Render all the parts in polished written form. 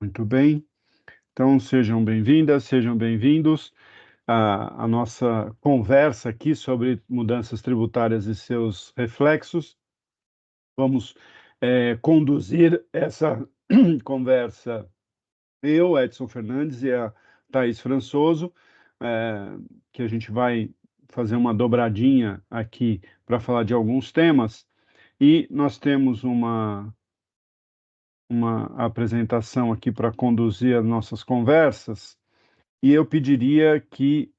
Muito bem. Então, sejam bem-vindas, sejam bem-vindos à nossa conversa aqui sobre mudanças tributárias e seus reflexos. Vamos conduzir essa conversa eu, Edson Fernandes, e a Thaís Françoso, eh, que a gente vai fazer uma dobradinha aqui para falar de alguns temas. E nós temos uma apresentação aqui para conduzir as nossas conversas, e eu pediria que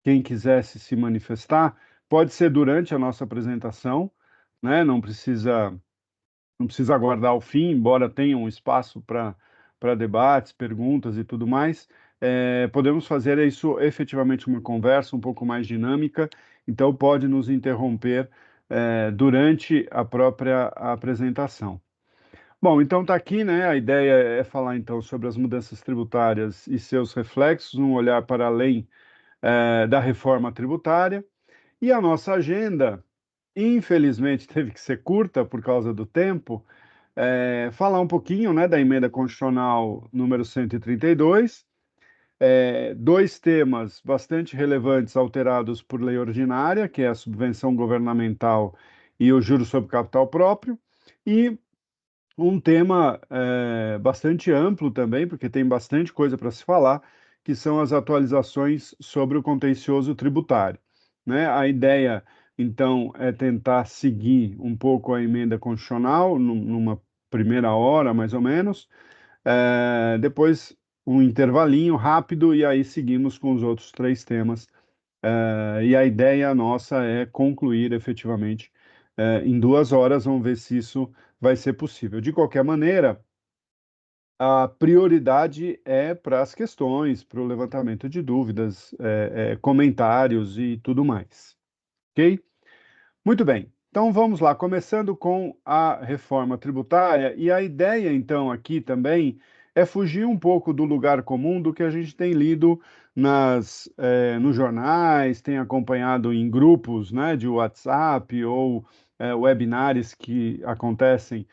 quem quisesse se manifestar, pode ser durante a nossa apresentação, né? Não precisa aguardar o fim, embora tenha um espaço para debates, perguntas e tudo mais. Podemos fazer isso efetivamente uma conversa um pouco mais dinâmica, então pode nos interromper durante a própria apresentação. Bom, então está aqui, né? A ideia é falar então sobre as mudanças tributárias e seus reflexos, um olhar para além da reforma tributária. E a nossa agenda, infelizmente, teve que ser curta por causa do tempo, falar um pouquinho, né, da emenda constitucional número 132, dois temas bastante relevantes alterados por lei ordinária, que é a subvenção governamental e o juros sobre capital próprio, e um tema bastante amplo também, porque tem bastante coisa para se falar, que são as atualizações sobre o contencioso tributário, né? A ideia, então, é tentar seguir um pouco a emenda constitucional, numa primeira hora, mais ou menos, depois um intervalinho rápido, e aí seguimos com os outros três temas. E a ideia nossa é concluir efetivamente em 2 horas. Vamos ver se isso vai ser possível. De qualquer maneira, a prioridade é para as questões, para o levantamento de dúvidas, comentários e tudo mais. Ok? Muito bem. Então vamos lá, começando com a reforma tributária, e a ideia então aqui também é fugir um pouco do lugar comum do que a gente tem lido nos jornais, tem acompanhado em grupos, né, de WhatsApp ou webinários que acontecem,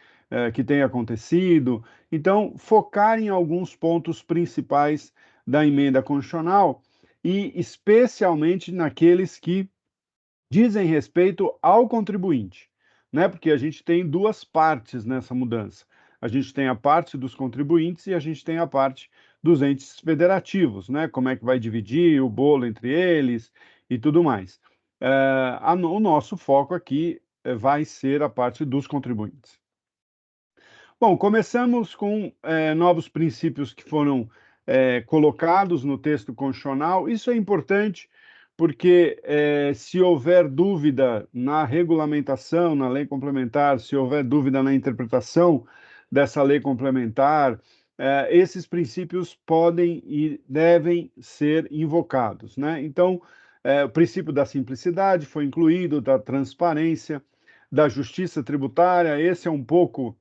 que têm acontecido. Então, focar em alguns pontos principais da emenda constitucional e especialmente naqueles que dizem respeito ao contribuinte, né? Porque a gente tem duas partes nessa mudança. A gente tem a parte dos contribuintes e a gente tem a parte dos entes federativos, né? Como é que vai dividir o bolo entre eles e tudo mais. O nosso foco aqui vai ser a parte dos contribuintes. Bom, começamos com novos princípios que foram colocados no texto constitucional. Isso é importante porque se houver dúvida na regulamentação, na lei complementar, se houver dúvida na interpretação dessa lei complementar, esses princípios podem e devem ser invocados, né? Então, o princípio da simplicidade foi incluído, da transparência, da justiça tributária. Esse é um pouco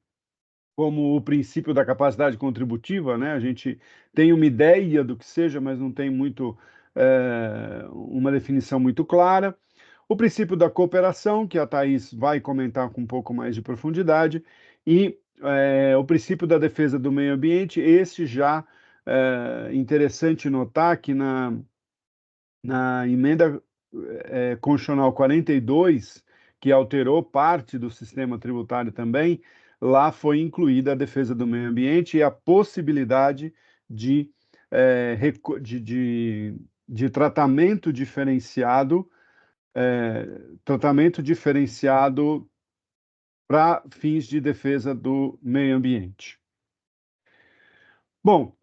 como o princípio da capacidade contributiva, né? A gente tem uma ideia do que seja, mas não tem uma definição muito clara. O princípio da cooperação, que a Thaís vai comentar com um pouco mais de profundidade, e o princípio da defesa do meio ambiente. Esse já interessante notar que na emenda constitucional 42, que alterou parte do sistema tributário também, lá foi incluída a defesa do meio ambiente e a possibilidade de, de tratamento diferenciado para fins de defesa do meio ambiente. Bom,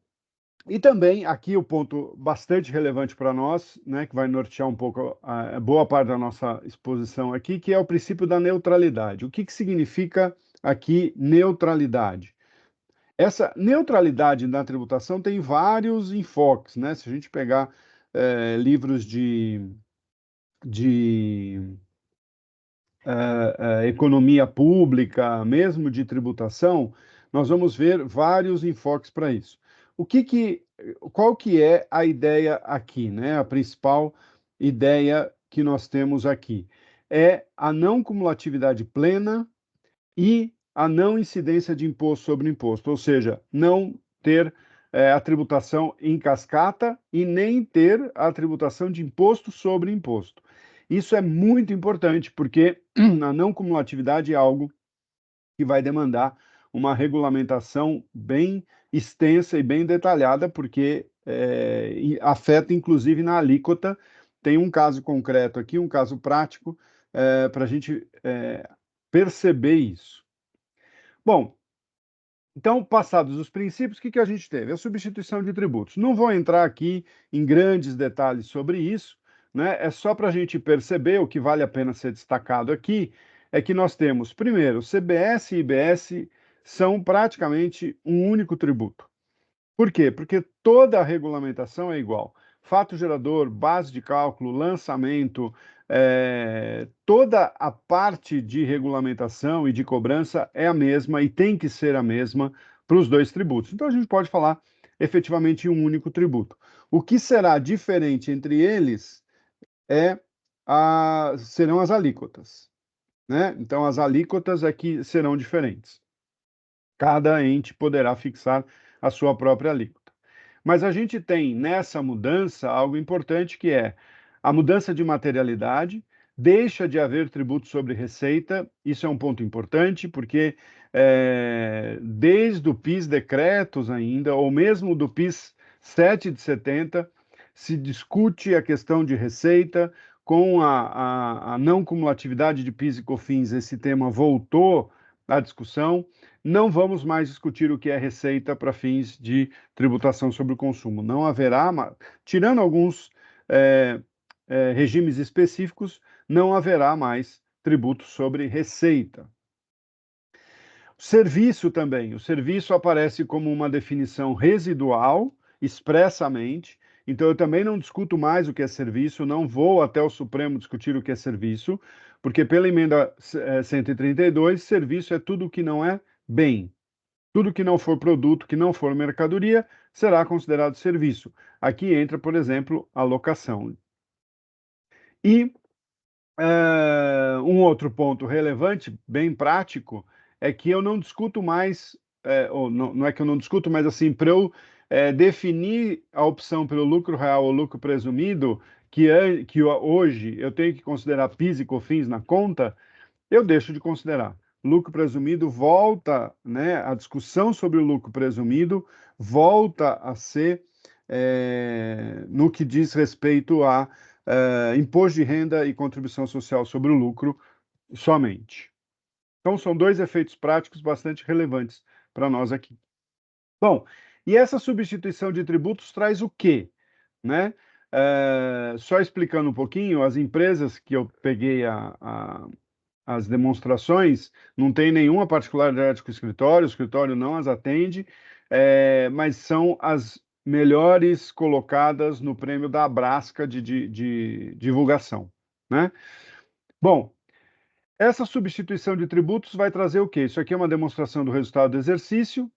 e também aqui o ponto bastante relevante para nós, né, que vai nortear um pouco a boa parte da nossa exposição aqui, que é o princípio da neutralidade. O que significa aqui neutralidade? Essa neutralidade na tributação tem vários enfoques, né? Se a gente pegar livros de economia pública, mesmo de tributação, nós vamos ver vários enfoques para isso. Qual que é a ideia aqui, né? A principal ideia que nós temos aqui é a não cumulatividade plena e a não incidência de imposto sobre imposto, ou seja, não ter a tributação em cascata e nem ter a tributação de imposto sobre imposto. Isso é muito importante, porque a não cumulatividade é algo que vai demandar uma regulamentação bem extensa e bem detalhada, porque afeta inclusive na alíquota. Tem um caso concreto aqui, um caso prático, para a gente perceber isso. Bom, então, passados os princípios, o que a gente teve? A substituição de tributos. Não vou entrar aqui em grandes detalhes sobre isso, né? É só para a gente perceber, o que vale a pena ser destacado aqui, é que nós temos, primeiro, CBS e IBS são praticamente um único tributo. Por quê? Porque toda a regulamentação é igual. Fato gerador, base de cálculo, lançamento, toda a parte de regulamentação e de cobrança é a mesma e tem que ser a mesma para os dois tributos. Então a gente pode falar efetivamente em um único tributo. O que será diferente entre eles serão as alíquotas, né? Então as alíquotas aqui serão diferentes. Cada ente poderá fixar a sua própria alíquota. Mas a gente tem nessa mudança algo importante que é a mudança de materialidade, deixa de haver tributo sobre receita, isso é um ponto importante, porque desde o PIS decretos ainda, ou mesmo do PIS 7 de 70, se discute a questão de receita, com a não cumulatividade de PIS e COFINS, esse tema voltou à discussão. Não vamos mais discutir o que é receita para fins de tributação sobre o consumo. Não haverá, tirando alguns regimes específicos, não haverá mais tributo sobre receita. Serviço também. O serviço aparece como uma definição residual, expressamente. Então, eu também não discuto mais o que é serviço, não vou até o Supremo discutir o que é serviço, porque pela emenda 132, serviço é tudo que não é bem. Tudo que não for produto, que não for mercadoria, será considerado serviço. Aqui entra, por exemplo, a locação. E um outro ponto relevante, bem prático, é que eu não discuto mais, ou não é que eu não discuto, mas assim, para eu definir a opção pelo lucro real ou lucro presumido, que hoje eu tenho que considerar PIS e COFINS na conta, eu deixo de considerar. Lucro presumido volta, né, a discussão sobre o lucro presumido volta a ser no que diz respeito a imposto de renda e contribuição social sobre o lucro somente. Então, são dois efeitos práticos bastante relevantes para nós aqui. Bom, e essa substituição de tributos traz o quê? Né? Só explicando um pouquinho, as empresas que eu peguei as demonstrações, não tem nenhuma particularidade com o escritório não as atende, mas são as melhores colocadas no prêmio da Abrasca de divulgação, né? Bom, essa substituição de tributos vai trazer o quê? Isso aqui é uma demonstração do resultado do exercício.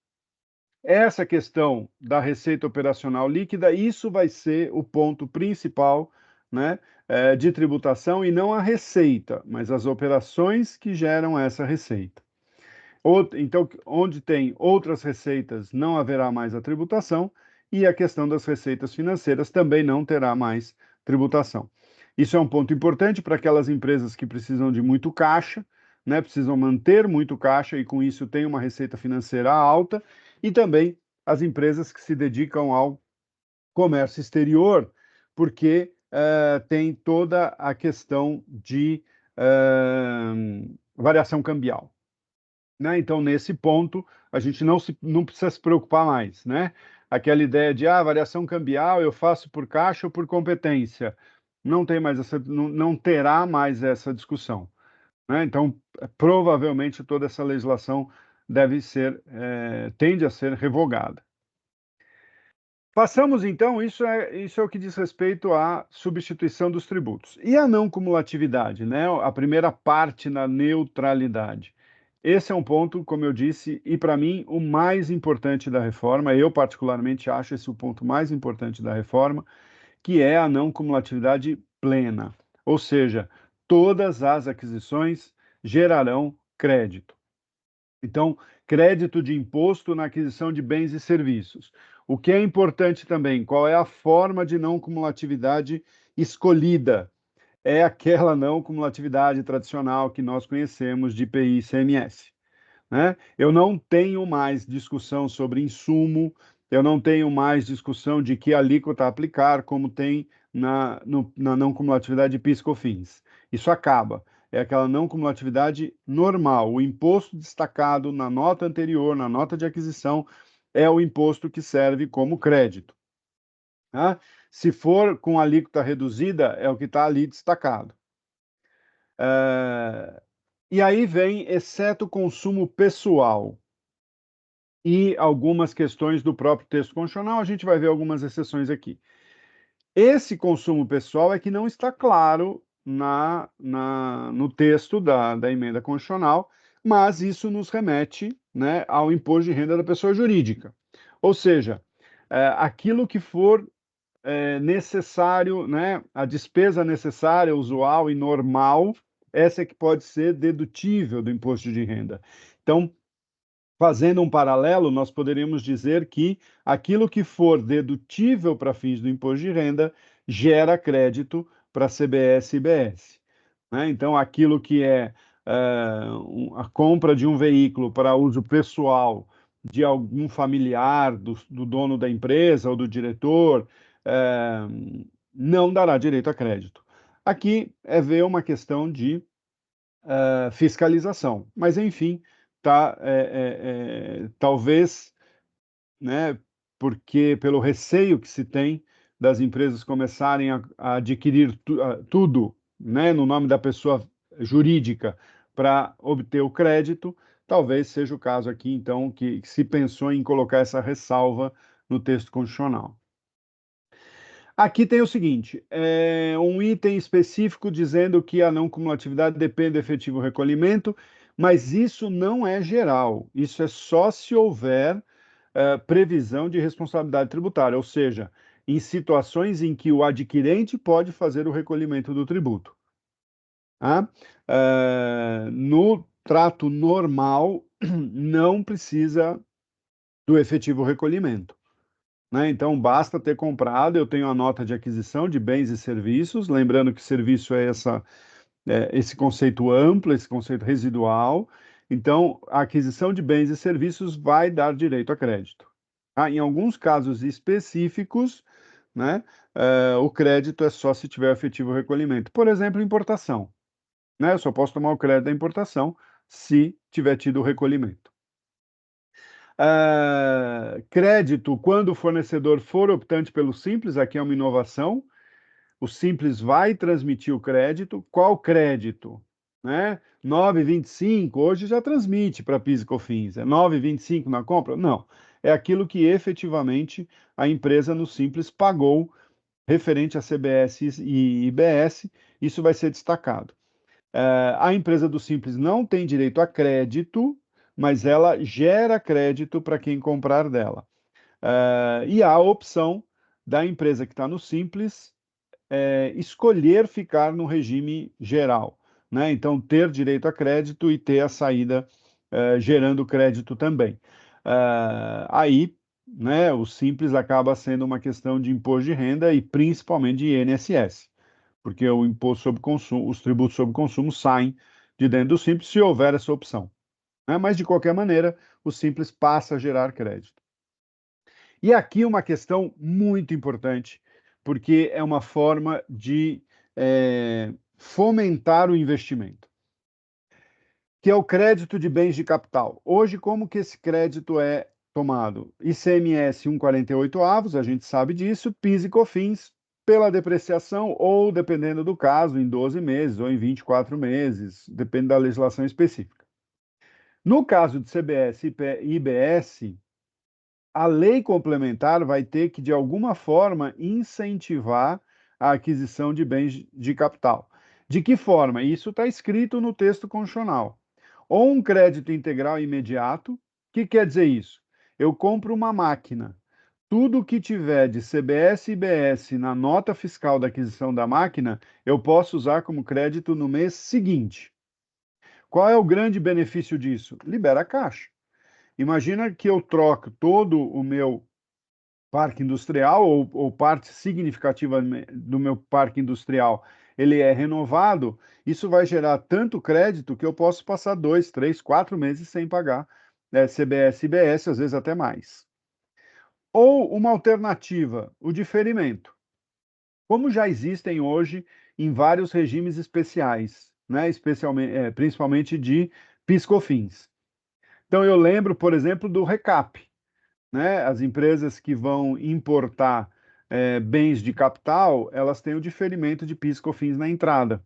Essa questão da receita operacional líquida, isso vai ser o ponto principal, né, de tributação, e não a receita, mas as operações que geram essa receita. Então, onde tem outras receitas, não haverá mais a tributação, e a questão das receitas financeiras também não terá mais tributação. Isso é um ponto importante para aquelas empresas que precisam de muito caixa, né, precisam manter muito caixa e com isso tem uma receita financeira alta, e também as empresas que se dedicam ao comércio exterior, porque tem toda a questão de variação cambial. Né? Então, nesse ponto, a gente não precisa se preocupar mais, né? Aquela ideia de variação cambial eu faço por caixa ou por competência. Não tem mais não terá mais essa discussão. Né? Então, provavelmente toda essa legislação tende a ser revogada. Passamos, então, isso é o que diz respeito à substituição dos tributos. E a não cumulatividade, né? A primeira parte na neutralidade. Esse é um ponto, como eu disse, e para mim o mais importante da reforma, eu particularmente acho esse o ponto mais importante da reforma, que é a não cumulatividade plena. Ou seja, todas as aquisições gerarão crédito. Então, crédito de imposto na aquisição de bens e serviços. O que é importante também, qual é a forma de não cumulatividade escolhida? É aquela não cumulatividade tradicional que nós conhecemos de IPI e ICMS. Né? Eu não tenho mais discussão sobre insumo, eu não tenho mais discussão de que alíquota aplicar, como tem na não cumulatividade de PIS/COFINS. Isso acaba. É aquela não cumulatividade normal. O imposto destacado na nota anterior, na nota de aquisição, é o imposto que serve como crédito. Tá? Se for com alíquota reduzida, é o que está ali destacado. E aí vem, exceto consumo pessoal e algumas questões do próprio texto constitucional, a gente vai ver algumas exceções aqui. Esse consumo pessoal é que não está claro no texto da emenda constitucional, mas isso nos remete, né, ao imposto de renda da pessoa jurídica. Ou seja, aquilo que for necessário, né, a despesa necessária, usual e normal, essa é que pode ser dedutível do imposto de renda. Então, fazendo um paralelo, nós poderíamos dizer que aquilo que for dedutível para fins do imposto de renda gera crédito para CBS e IBS. Né? Então, aquilo que é a compra de um veículo para uso pessoal de algum familiar do dono da empresa ou do diretor, é, não dará direito a crédito. Aqui é ver uma questão de fiscalização. Mas, enfim, tá, talvez, né, porque pelo receio que se tem das empresas começarem a adquirir tudo, né, no nome da pessoa jurídica para obter o crédito, talvez seja o caso aqui, então, que se pensou em colocar essa ressalva no texto constitucional. Aqui tem o seguinte: um item específico dizendo que a não cumulatividade depende do efetivo recolhimento, mas isso não é geral. Isso é só se houver previsão de responsabilidade tributária, ou seja, em situações em que o adquirente pode fazer o recolhimento do tributo. Tá? No trato normal, não precisa do efetivo recolhimento. Né? Então, basta ter comprado, eu tenho a nota de aquisição de bens e serviços, lembrando que serviço é esse conceito amplo, esse conceito residual. Então, a aquisição de bens e serviços vai dar direito a crédito. Em alguns casos específicos, né, o crédito é só se tiver efetivo recolhimento. Por exemplo, importação. Né? Eu só posso tomar o crédito da importação se tiver tido o recolhimento. Crédito, quando o fornecedor for optante pelo Simples, aqui é uma inovação, o Simples vai transmitir o crédito. Qual crédito? Né? 9,25, hoje já transmite para PIS e COFINS. É 9,25 na compra? Não. É aquilo que efetivamente a empresa no Simples pagou referente a CBS e IBS, isso vai ser destacado. A empresa do Simples não tem direito a crédito, mas ela gera crédito para quem comprar dela. E há a opção da empresa que está no Simples escolher ficar no regime geral, né? Então, ter direito a crédito e ter a saída gerando crédito também. Aí, né, o Simples acaba sendo uma questão de imposto de renda e principalmente de INSS, porque o imposto sobre consumo, os tributos sobre consumo saem de dentro do Simples se houver essa opção. Né? Mas, de qualquer maneira, o Simples passa a gerar crédito. E aqui uma questão muito importante, porque é uma forma de fomentar o investimento, que é o crédito de bens de capital. Hoje, como que esse crédito é tomado? ICMS 1,48 avos, a gente sabe disso, PIS e COFINS pela depreciação ou, dependendo do caso, em 12 meses ou em 24 meses, depende da legislação específica. No caso de CBS e IBS, a lei complementar vai ter que, de alguma forma, incentivar a aquisição de bens de capital. De que forma? Isso está escrito no texto constitucional. Ou um crédito integral imediato. O que quer dizer isso? Eu compro uma máquina. Tudo que tiver de CBS e IBS na nota fiscal da aquisição da máquina, eu posso usar como crédito no mês seguinte. Qual é o grande benefício disso? Libera caixa. Imagina que eu troco todo o meu parque industrial ou parte significativa do meu parque industrial, ele é renovado, isso vai gerar tanto crédito que eu posso passar 2, 3, 4 meses sem pagar CBS e IBS, às vezes até mais. Ou uma alternativa, o diferimento. Como já existem hoje em vários regimes especiais, né, especialmente, principalmente de PIS/COFINS. Então eu lembro, por exemplo, do RECAP, né? As empresas que vão importar bens de capital, elas têm o diferimento de PIS/COFINS na entrada.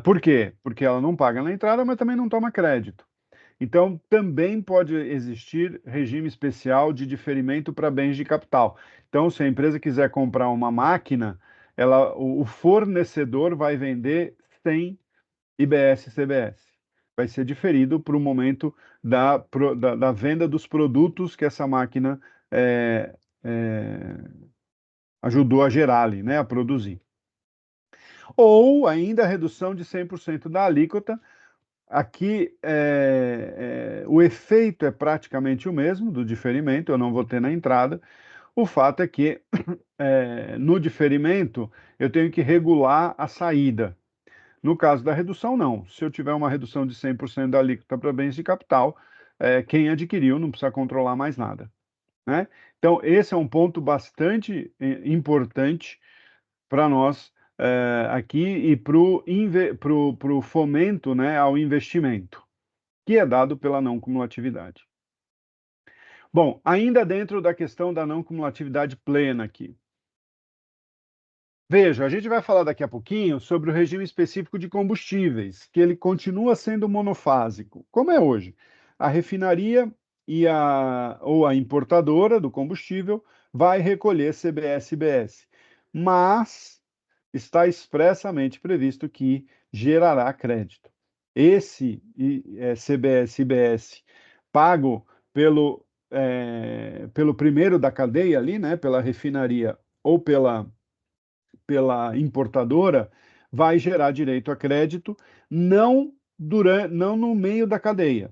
Por quê? Porque ela não paga na entrada, mas também não toma crédito. Então, também pode existir regime especial de diferimento para bens de capital. Então, se a empresa quiser comprar uma máquina, o fornecedor vai vender sem IBS e CBS. Vai ser diferido para o momento da venda dos produtos que essa máquina é, é, ajudou a gerar ali, né, a produzir. Ou ainda a redução de 100% da alíquota. Aqui o efeito é praticamente o mesmo do diferimento, eu não vou ter na entrada. O fato é que no diferimento eu tenho que regular a saída. No caso da redução, não. Se eu tiver uma redução de 100% da alíquota para bens de capital, quem adquiriu não precisa controlar mais nada, né? Então, esse é um ponto bastante importante para nós aqui e para o fomento, né, ao investimento, que é dado pela não cumulatividade. Bom, ainda dentro da questão da não cumulatividade plena aqui. Veja, a gente vai falar daqui a pouquinho sobre o regime específico de combustíveis, que ele continua sendo monofásico, como é hoje. A refinaria ou a importadora do combustível vai recolher CBS e IBS, mas está expressamente previsto que gerará crédito. Esse CBS e IBS pago pelo primeiro da cadeia ali, né, pela refinaria ou pela importadora, vai gerar direito a crédito, não no meio da cadeia.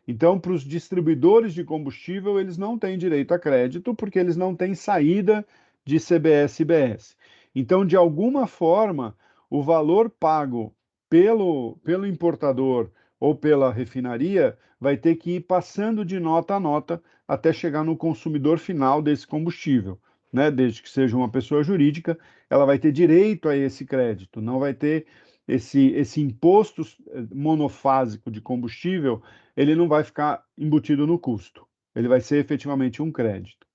Então, para os distribuidores de combustível, eles não têm direito a crédito, porque eles não têm saída de CBS e IBS. Então, de alguma forma, o valor pago pelo importador ou pela refinaria vai ter que ir passando de nota a nota até chegar no consumidor final desse combustível, né? Desde que seja uma pessoa jurídica, ela vai ter direito a esse crédito, não vai ter esse imposto monofásico de combustível, ele não vai ficar embutido no custo, ele vai ser efetivamente um crédito.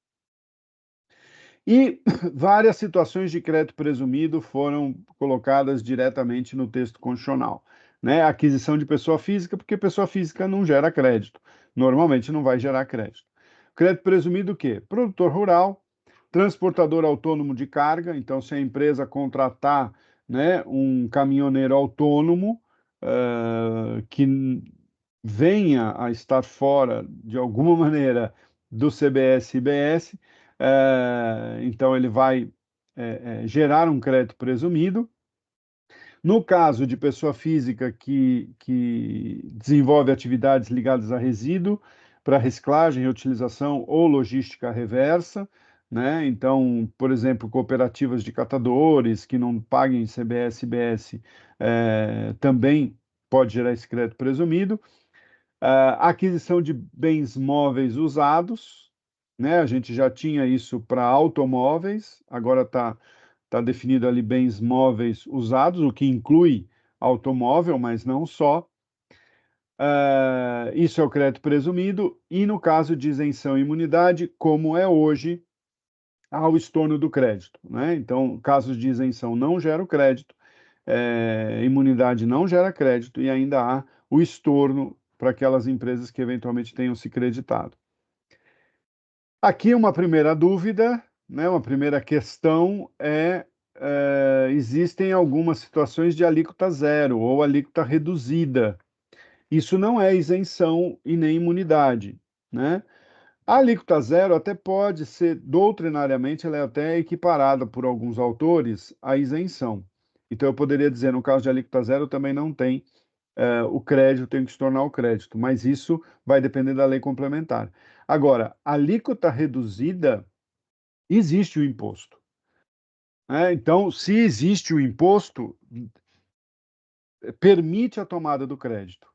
E várias situações de crédito presumido foram colocadas diretamente no texto constitucional, né? Aquisição de pessoa física, porque pessoa física não gera crédito, normalmente não vai gerar crédito. Crédito presumido o quê? Produtor rural, transportador autônomo de carga, então se a empresa contratar, né, um caminhoneiro autônomo que venha a estar fora de alguma maneira do CBS e IBS, então ele vai gerar um crédito presumido. No caso de pessoa física que desenvolve atividades ligadas a resíduo, para reciclagem, reutilização ou logística reversa, né? Então, por exemplo, cooperativas de catadores que não paguem CBS e IBS também pode gerar esse crédito presumido. Aquisição de bens móveis usados, né? A gente já tinha isso para automóveis, agora tá definido ali bens móveis usados, o que inclui automóvel, mas não só. Isso é o crédito presumido, e no caso de isenção e imunidade, como é hoje, há o estorno do crédito, né? Então, casos de isenção não geram crédito, imunidade não gera crédito, e ainda há o estorno para aquelas empresas que eventualmente tenham se creditado. Aqui uma primeira dúvida, né, uma primeira questão existem algumas situações de alíquota zero ou alíquota reduzida. Isso não é isenção e nem imunidade, né? A alíquota zero até pode ser, doutrinariamente, ela é até equiparada por alguns autores à isenção. Então, eu poderia dizer, no caso de alíquota zero, também não tem o crédito tem que se tornar o crédito, mas isso vai depender da lei complementar. Agora, alíquota reduzida, existe o imposto. Então, se existe o imposto, permite a tomada do crédito.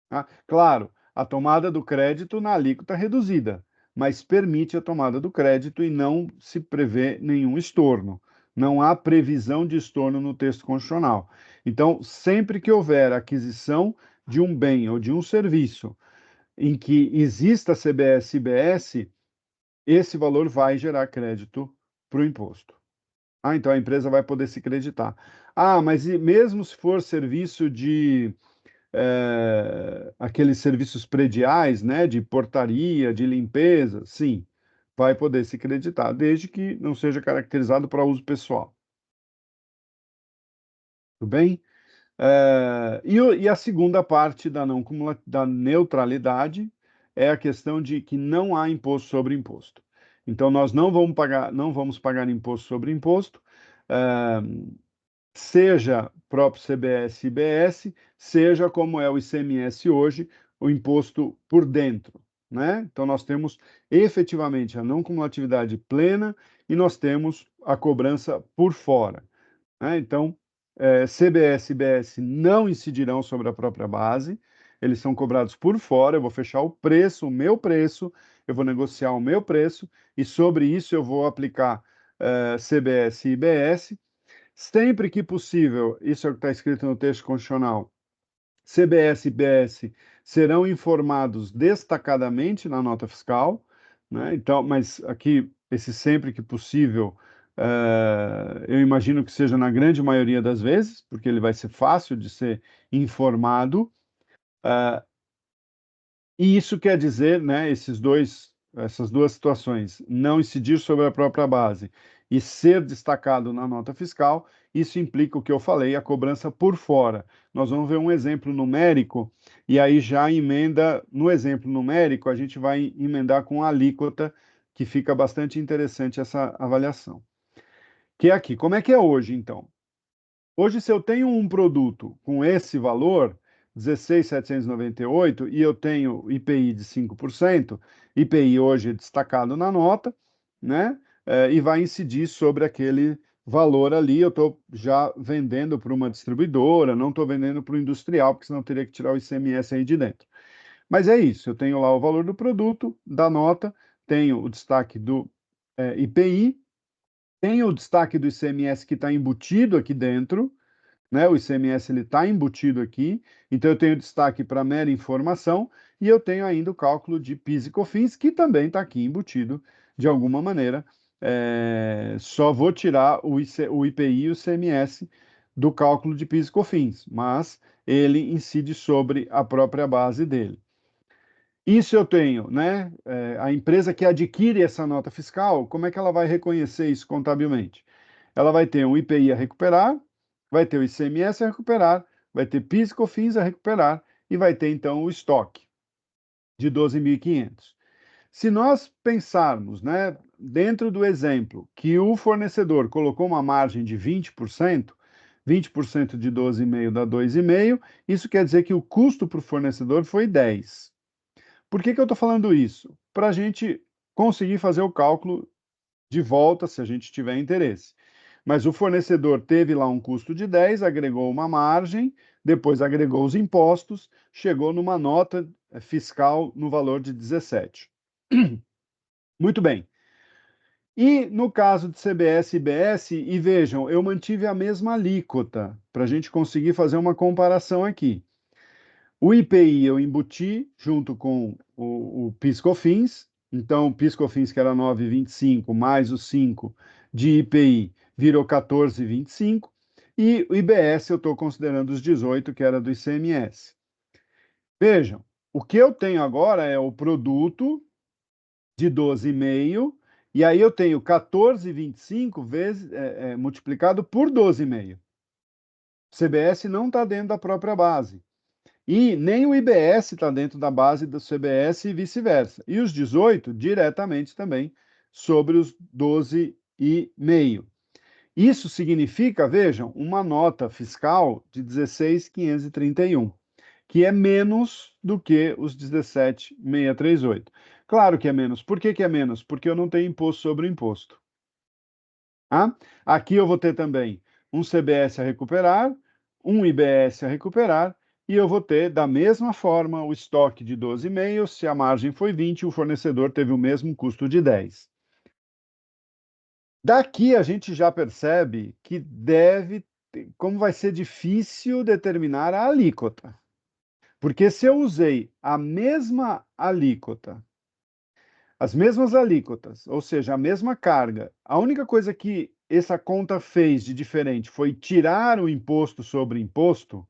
Tá? Claro, a tomada do crédito na alíquota reduzida, mas permite a tomada do crédito e não se prevê nenhum estorno. Não há previsão de estorno no texto constitucional. Então, sempre que houver aquisição de um bem ou de um serviço em que exista CBS e IBS, esse valor vai gerar crédito para o imposto. Então a empresa vai poder se creditar. Mas mesmo se for serviço de aqueles serviços prediais, né, de portaria, de limpeza, sim, vai poder se creditar, desde que não seja caracterizado para uso pessoal. Tudo bem? E a segunda parte da neutralidade é a questão de que não há imposto sobre imposto. Então, nós não vamos pagar imposto sobre imposto, eh, seja próprio CBS e IBS, seja como é o ICMS hoje, o imposto por dentro, né? Então, nós temos efetivamente a não cumulatividade plena e nós temos a cobrança por fora. Então, CBS e IBS não incidirão sobre a própria base, eles são cobrados por fora, eu vou fechar o preço, o meu preço, eu vou negociar o meu preço, e sobre isso eu vou aplicar CBS e IBS. Sempre que possível, isso é o que está escrito no texto constitucional, CBS e IBS serão informados destacadamente na nota fiscal, né? Então, mas aqui, esse sempre que possível, eu imagino que seja na grande maioria das vezes, porque ele vai ser fácil de ser informado, e isso quer dizer, né, essas duas situações, não incidir sobre a própria base e ser destacado na nota fiscal, isso implica o que eu falei, a cobrança por fora. Nós vamos ver um exemplo numérico, e aí já emenda, no exemplo numérico, a gente vai emendar com a alíquota, que fica bastante interessante essa avaliação. Que é aqui, como é que é hoje, então? Hoje, se eu tenho um produto com esse valor, 16.798, e eu tenho IPI de 5%, IPI hoje é destacado na nota, né? E vai incidir sobre aquele valor ali. Eu estou já vendendo para uma distribuidora, não estou vendendo para o industrial, porque senão eu teria que tirar o ICMS aí de dentro. Mas é isso, eu tenho lá o valor do produto, da nota, tenho o destaque do IPI, tenho o destaque do ICMS que está embutido aqui dentro, né? O ICMS ele está embutido aqui, então eu tenho destaque para mera informação e eu tenho ainda o cálculo de PIS e COFINS, que também está aqui embutido de alguma maneira. Só vou tirar o IPI e o ICMS do cálculo de PIS e COFINS, mas ele incide sobre a própria base dele. Isso eu tenho, né? A empresa que adquire essa nota fiscal, como é que ela vai reconhecer isso contabilmente? Ela vai ter um IPI a recuperar, vai ter o ICMS a recuperar, vai ter PIS e COFINS a recuperar e vai ter então o estoque de 12.500. Se nós pensarmos, né, dentro do exemplo, que o fornecedor colocou uma margem de 20%, 20% de 12,5 dá 2,5, isso quer dizer que o custo para o fornecedor foi 10. Por que eu estou falando isso? Para a gente conseguir fazer o cálculo de volta, se a gente tiver interesse. Mas o fornecedor teve lá um custo de 10, agregou uma margem, depois agregou os impostos, chegou numa nota fiscal no valor de 17. Muito bem. E no caso de CBS e IBS, e vejam, eu mantive a mesma alíquota, para a gente conseguir fazer uma comparação aqui. O IPI eu embuti junto com o PIS/COFINS, então o PIS/COFINS que era 9,25 mais os 5 de IPI virou 14,25 e o IBS eu estou considerando os 18 que era do ICMS. Vejam, o que eu tenho agora é o produto de 12,5 e aí eu tenho 14,25 vezes multiplicado por 12,5. O CBS não está dentro da própria base. E nem o IBS está dentro da base do CBS e vice-versa. E os 18 diretamente também sobre os 12,5. Isso significa, vejam, uma nota fiscal de 16.531, que é menos do que os 17.638. Claro que é menos. Por que que é menos? Porque eu não tenho imposto sobre imposto. Tá? Aqui eu vou ter também um CBS a recuperar, um IBS a recuperar, e eu vou ter, da mesma forma, o estoque de 12,5, se a margem foi 20, o fornecedor teve o mesmo custo de 10. Daqui a gente já percebe que como vai ser difícil determinar a alíquota. Porque se eu usei a mesma alíquota, as mesmas alíquotas, ou seja, a mesma carga, a única coisa que essa conta fez de diferente foi tirar o imposto sobre imposto,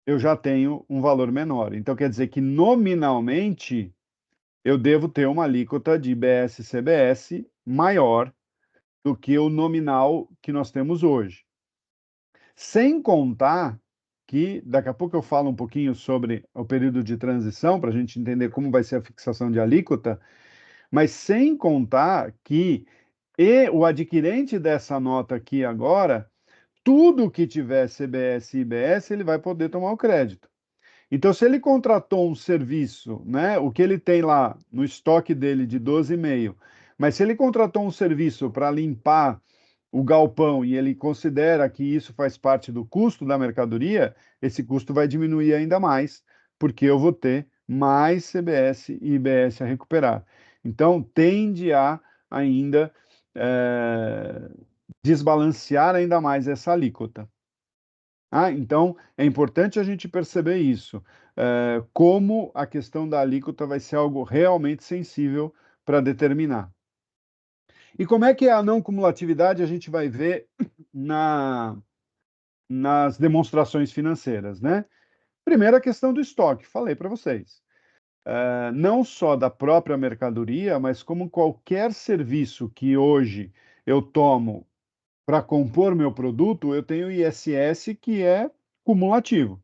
eu já tenho um valor menor. Então quer dizer que nominalmente eu devo ter uma alíquota de IBS e CBS maior do que o nominal que nós temos hoje. Sem contar que, daqui a pouco eu falo um pouquinho sobre o período de transição, para a gente entender como vai ser a fixação de alíquota, mas sem contar que o adquirente dessa nota aqui agora, tudo que tiver CBS e IBS, ele vai poder tomar o crédito. Então, se ele contratou um serviço, né, o que ele tem lá no estoque dele de 12,5, mas se ele contratou um serviço para limpar o galpão e ele considera que isso faz parte do custo da mercadoria, esse custo vai diminuir ainda mais, porque eu vou ter mais CBS e IBS a recuperar. Então, tende a ainda desbalancear ainda mais essa alíquota. Então, é importante a gente perceber isso, como a questão da alíquota vai ser algo realmente sensível para determinar. E como é que é a não cumulatividade a gente vai ver nas demonstrações financeiras, né? Primeiro, a questão do estoque, falei para vocês. Não só da própria mercadoria, mas como qualquer serviço que hoje eu tomo para compor meu produto, eu tenho ISS que é cumulativo.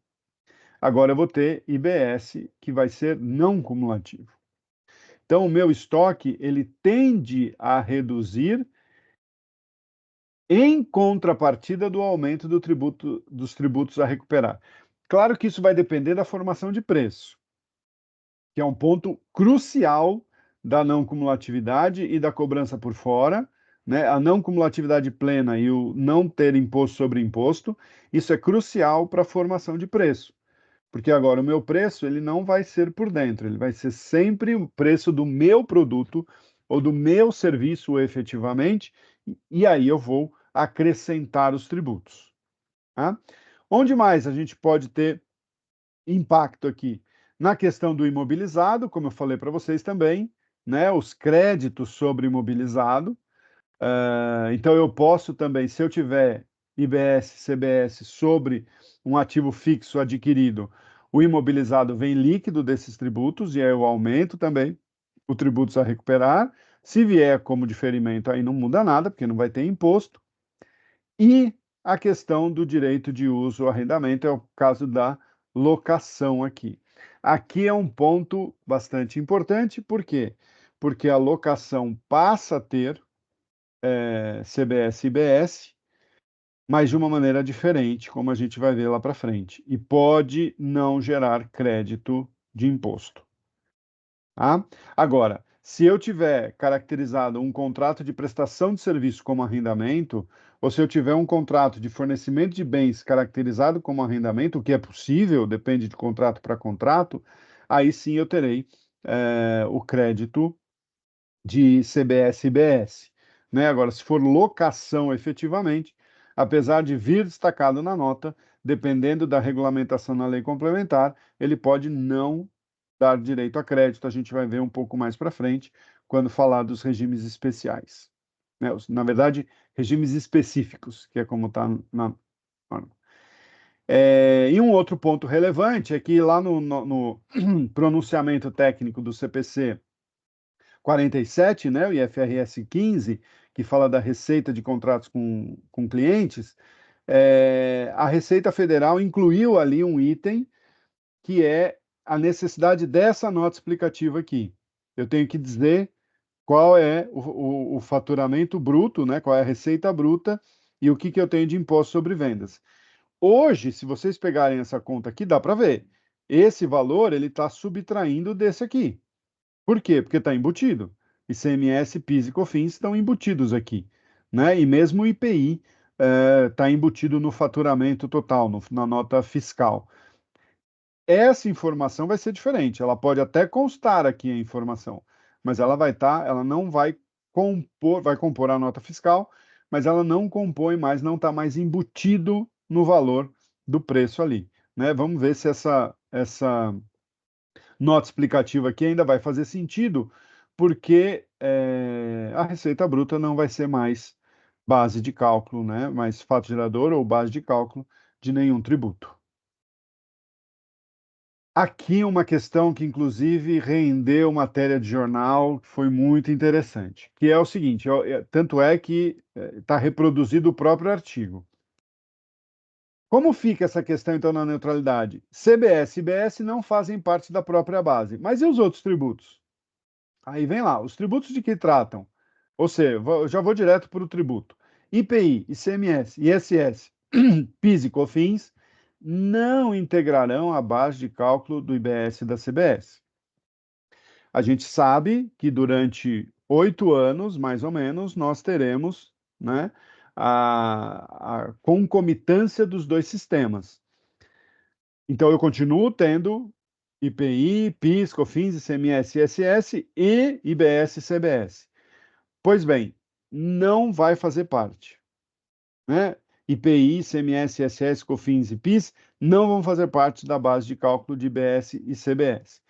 Agora eu vou ter IBS que vai ser não cumulativo. Então, o meu estoque ele tende a reduzir em contrapartida do aumento dos tributos a recuperar. Claro que isso vai depender da formação de preço, que é um ponto crucial da não cumulatividade e da cobrança por fora, né? A não cumulatividade plena e o não ter imposto sobre imposto, isso é crucial para a formação de preço. Porque agora o meu preço ele não vai ser por dentro, ele vai ser sempre o preço do meu produto ou do meu serviço efetivamente, e aí eu vou acrescentar os tributos. Tá? Onde mais a gente pode ter impacto aqui? Na questão do imobilizado, como eu falei para vocês também, né, os créditos sobre imobilizado. Então, eu posso também, se eu tiver IBS, CBS sobre um ativo fixo adquirido, o imobilizado vem líquido desses tributos e aí eu aumento também o tributos a recuperar. Se vier como diferimento, aí não muda nada, porque não vai ter imposto. E a questão do direito de uso ou arrendamento é o caso da locação aqui. Aqui é um ponto bastante importante, por quê? Porque a locação passa a ter CBS e IBS, mas de uma maneira diferente, como a gente vai ver lá para frente. E pode não gerar crédito de imposto. Tá? Agora, se eu tiver caracterizado um contrato de prestação de serviço como arrendamento, ou se eu tiver um contrato de fornecimento de bens caracterizado como arrendamento, o que é possível, depende de contrato para contrato, aí sim eu terei o crédito de CBS e IBS. Né? Agora, se for locação efetivamente, apesar de vir destacado na nota, dependendo da regulamentação na lei complementar, ele pode não dar direito a crédito. A gente vai ver um pouco mais para frente, quando falar dos regimes especiais. Né? Na verdade, regimes específicos, que é como está na norma. E um outro ponto relevante é que lá no pronunciamento técnico do CPC 47, né, o IFRS 15, que fala da receita de contratos com clientes, a Receita Federal incluiu ali um item que é a necessidade dessa nota explicativa aqui. Eu tenho que dizer qual é o faturamento bruto, né? Qual é a receita bruta e o que que eu tenho de imposto sobre vendas. Hoje, se vocês pegarem essa conta aqui, dá para ver. Esse valor ele está subtraindo desse aqui. Por quê? Porque está embutido. ICMS, PIS e COFINS estão embutidos aqui, né? E mesmo o IPI está embutido no faturamento total, na nota fiscal. Essa informação vai ser diferente. Ela pode até constar aqui a informação, mas ela vai estar, ela não vai compor, vai compor a nota fiscal, mas ela não compõe mais, não está mais embutido no valor do preço ali, né? Vamos ver se essa nota explicativa aqui ainda vai fazer sentido, porque a receita bruta não vai ser mais base de cálculo, né? Mais fato gerador ou base de cálculo de nenhum tributo. Aqui uma questão que, inclusive, rendeu matéria de jornal, que foi muito interessante, que é o seguinte, tanto é que está reproduzido o próprio artigo. Como fica essa questão, então, na neutralidade? CBS e IBS não fazem parte da própria base, mas e os outros tributos? Aí vem lá, os tributos de que tratam? Ou seja, eu já vou direto para o tributo. IPI, ICMS, ISS, PIS e COFINS não integrarão a base de cálculo do IBS e da CBS. A gente sabe que durante 8 anos, mais ou menos, nós teremos, né, a concomitância dos dois sistemas. Então, eu continuo tendo IPI, PIS, COFINS, ICMS, ISS e IBS e CBS. Pois bem, não vai fazer parte, né? IPI, ICMS, ISS, COFINS e PIS não vão fazer parte da base de cálculo de IBS e CBS.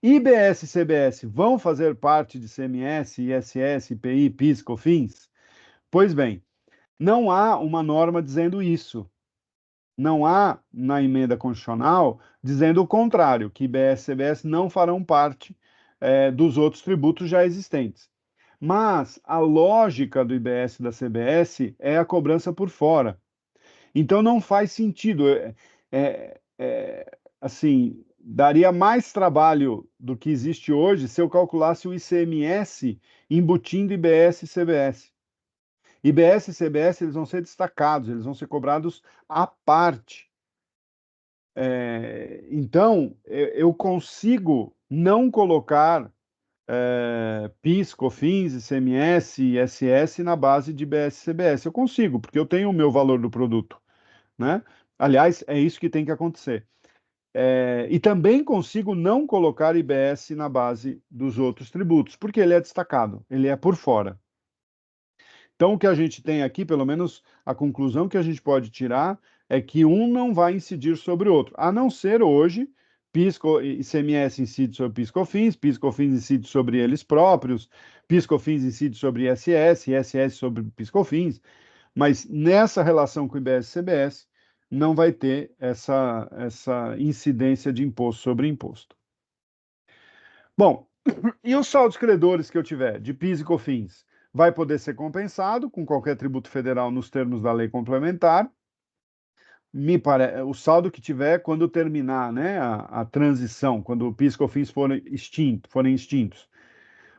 IBS e CBS vão fazer parte de CMS, ISS, IPI, PIS, COFINS? Pois bem, não há uma norma dizendo isso. Não há na emenda constitucional dizendo o contrário, que IBS e CBS não farão parte dos outros tributos já existentes. Mas a lógica do IBS e da CBS é a cobrança por fora. Então não faz sentido. Assim, daria mais trabalho do que existe hoje se eu calculasse o ICMS embutindo IBS e CBS. IBS e CBS eles vão ser destacados, eles vão ser cobrados à parte. Então, eu consigo não colocar PIS, COFINS, ICMS e ISS na base de IBS e CBS. Eu consigo, porque eu tenho o meu valor do produto, né? Aliás, é isso que tem que acontecer. E também consigo não colocar IBS na base dos outros tributos, porque ele é destacado, ele é por fora. Então, o que a gente tem aqui, pelo menos a conclusão que a gente pode tirar, é que um não vai incidir sobre o outro, a não ser hoje, ICMS incide sobre PIS/COFINS, PIS/COFINS incide sobre eles próprios, PIS/COFINS incide sobre ISS, ISS sobre PIS/COFINS, mas nessa relação com o IBS e CBS, não vai ter essa incidência de imposto sobre imposto. Bom, e os saldos credores que eu tiver de PIS e COFINS? Vai poder ser compensado com qualquer tributo federal nos termos da lei complementar. O saldo que tiver quando terminar, né, a transição, quando o PIS e COFINS forem extintos.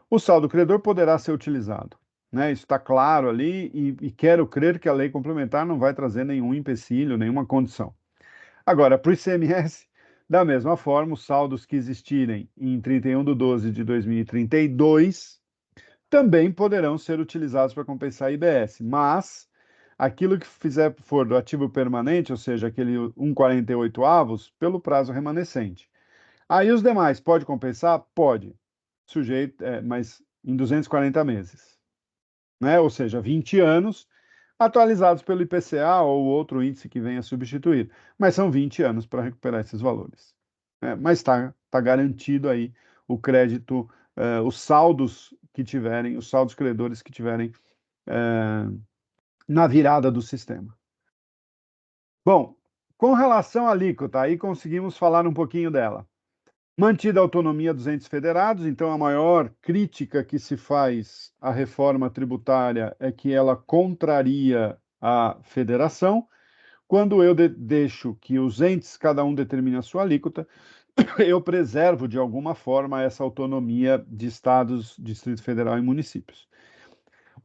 O saldo credor poderá ser utilizado, né? Isso está claro ali e quero crer que a lei complementar não vai trazer nenhum empecilho, nenhuma condição. Agora, para o ICMS, da mesma forma, os saldos que existirem em 31/12/2032 também poderão ser utilizados para compensar IBS, mas aquilo que for do ativo permanente, ou seja, aquele 1,48 avos, pelo prazo remanescente. Aí os demais, pode compensar? Pode, sujeito, mas em 240 meses, né? Ou seja, 20 anos, atualizados pelo IPCA ou outro índice que venha substituir. Mas são 20 anos para recuperar esses valores. Mas tá garantido aí o crédito, os saldos que tiverem, os saldos credores que tiverem na virada do sistema. Bom, com relação à alíquota, aí conseguimos falar um pouquinho dela. Mantida a autonomia dos entes federados, então a maior crítica que se faz à reforma tributária é que ela contraria a federação. quando eu deixo que os entes, cada um determine a sua alíquota, eu preservo de alguma forma essa autonomia de estados, Distrito Federal e municípios.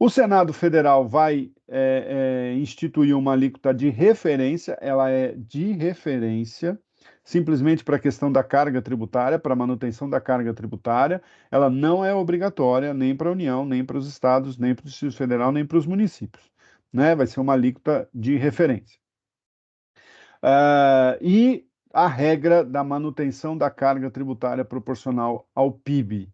O Senado Federal vai instituir uma alíquota de referência, ela é de referência, simplesmente para a questão da carga tributária, para a manutenção da carga tributária, ela não é obrigatória nem para a União, nem para os estados, nem para o Distrito Federal, nem para os municípios. Né? Vai ser uma alíquota de referência. E a regra da manutenção da carga tributária proporcional ao PIB.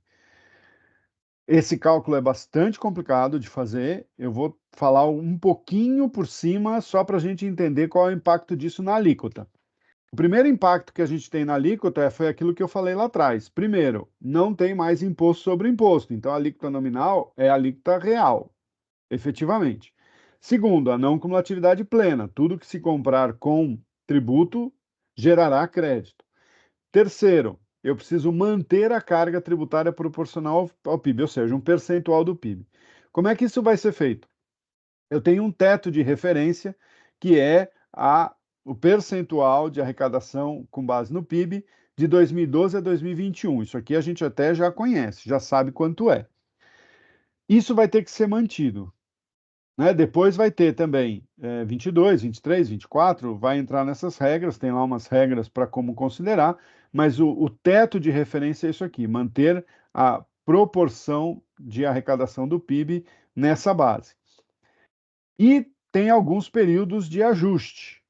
Esse cálculo é bastante complicado de fazer. Eu vou falar um pouquinho por cima, só para a gente entender qual é o impacto disso na alíquota. O primeiro impacto que a gente tem na alíquota foi aquilo que eu falei lá atrás. Primeiro, não tem mais imposto sobre imposto. Então, a alíquota nominal é a alíquota real, efetivamente. Segundo, a não cumulatividade plena. Tudo que se comprar com tributo gerará crédito. Terceiro, eu preciso manter a carga tributária proporcional ao PIB, ou seja, um percentual do PIB. Como é que isso vai ser feito? Eu tenho um teto de referência, que é o percentual de arrecadação com base no PIB de 2012 a 2021. Isso aqui a gente até já conhece, já sabe quanto é. Isso vai ter que ser mantido. Né? Depois vai ter também 22, 23, 24, vai entrar nessas regras, tem lá umas regras para como considerar, mas o teto de referência é isso aqui, manter a proporção de arrecadação do PIB nessa base. E tem alguns períodos de ajuste.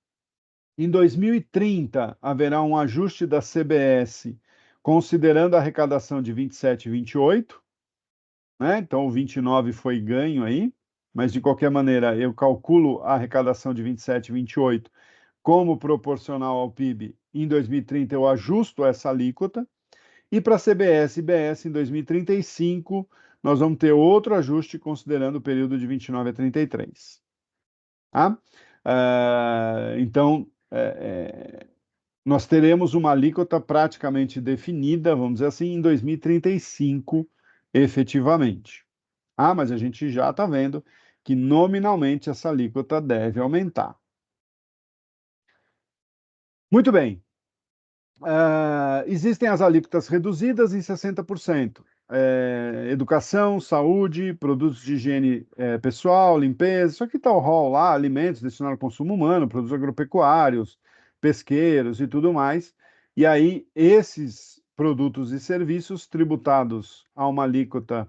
Em 2030, haverá um ajuste da CBS, considerando a arrecadação de 27 e 28, né? Então o 29 foi ganho aí, mas de qualquer maneira eu calculo a arrecadação de 27 e 28 como proporcional ao PIB. Em 2030 eu ajusto essa alíquota, e para CBS e BS em 2035 nós vamos ter outro ajuste considerando o período de 29 a 33. Tá? Então, nós teremos uma alíquota praticamente definida, vamos dizer assim, em 2035, efetivamente. Mas a gente já está vendo que nominalmente essa alíquota deve aumentar. Muito bem. Existem as alíquotas reduzidas em 60%. Educação, saúde, produtos de higiene pessoal, limpeza, isso aqui está o rol lá, alimentos destinados ao consumo humano, produtos agropecuários, pesqueiros e tudo mais. E aí, esses produtos e serviços tributados a uma alíquota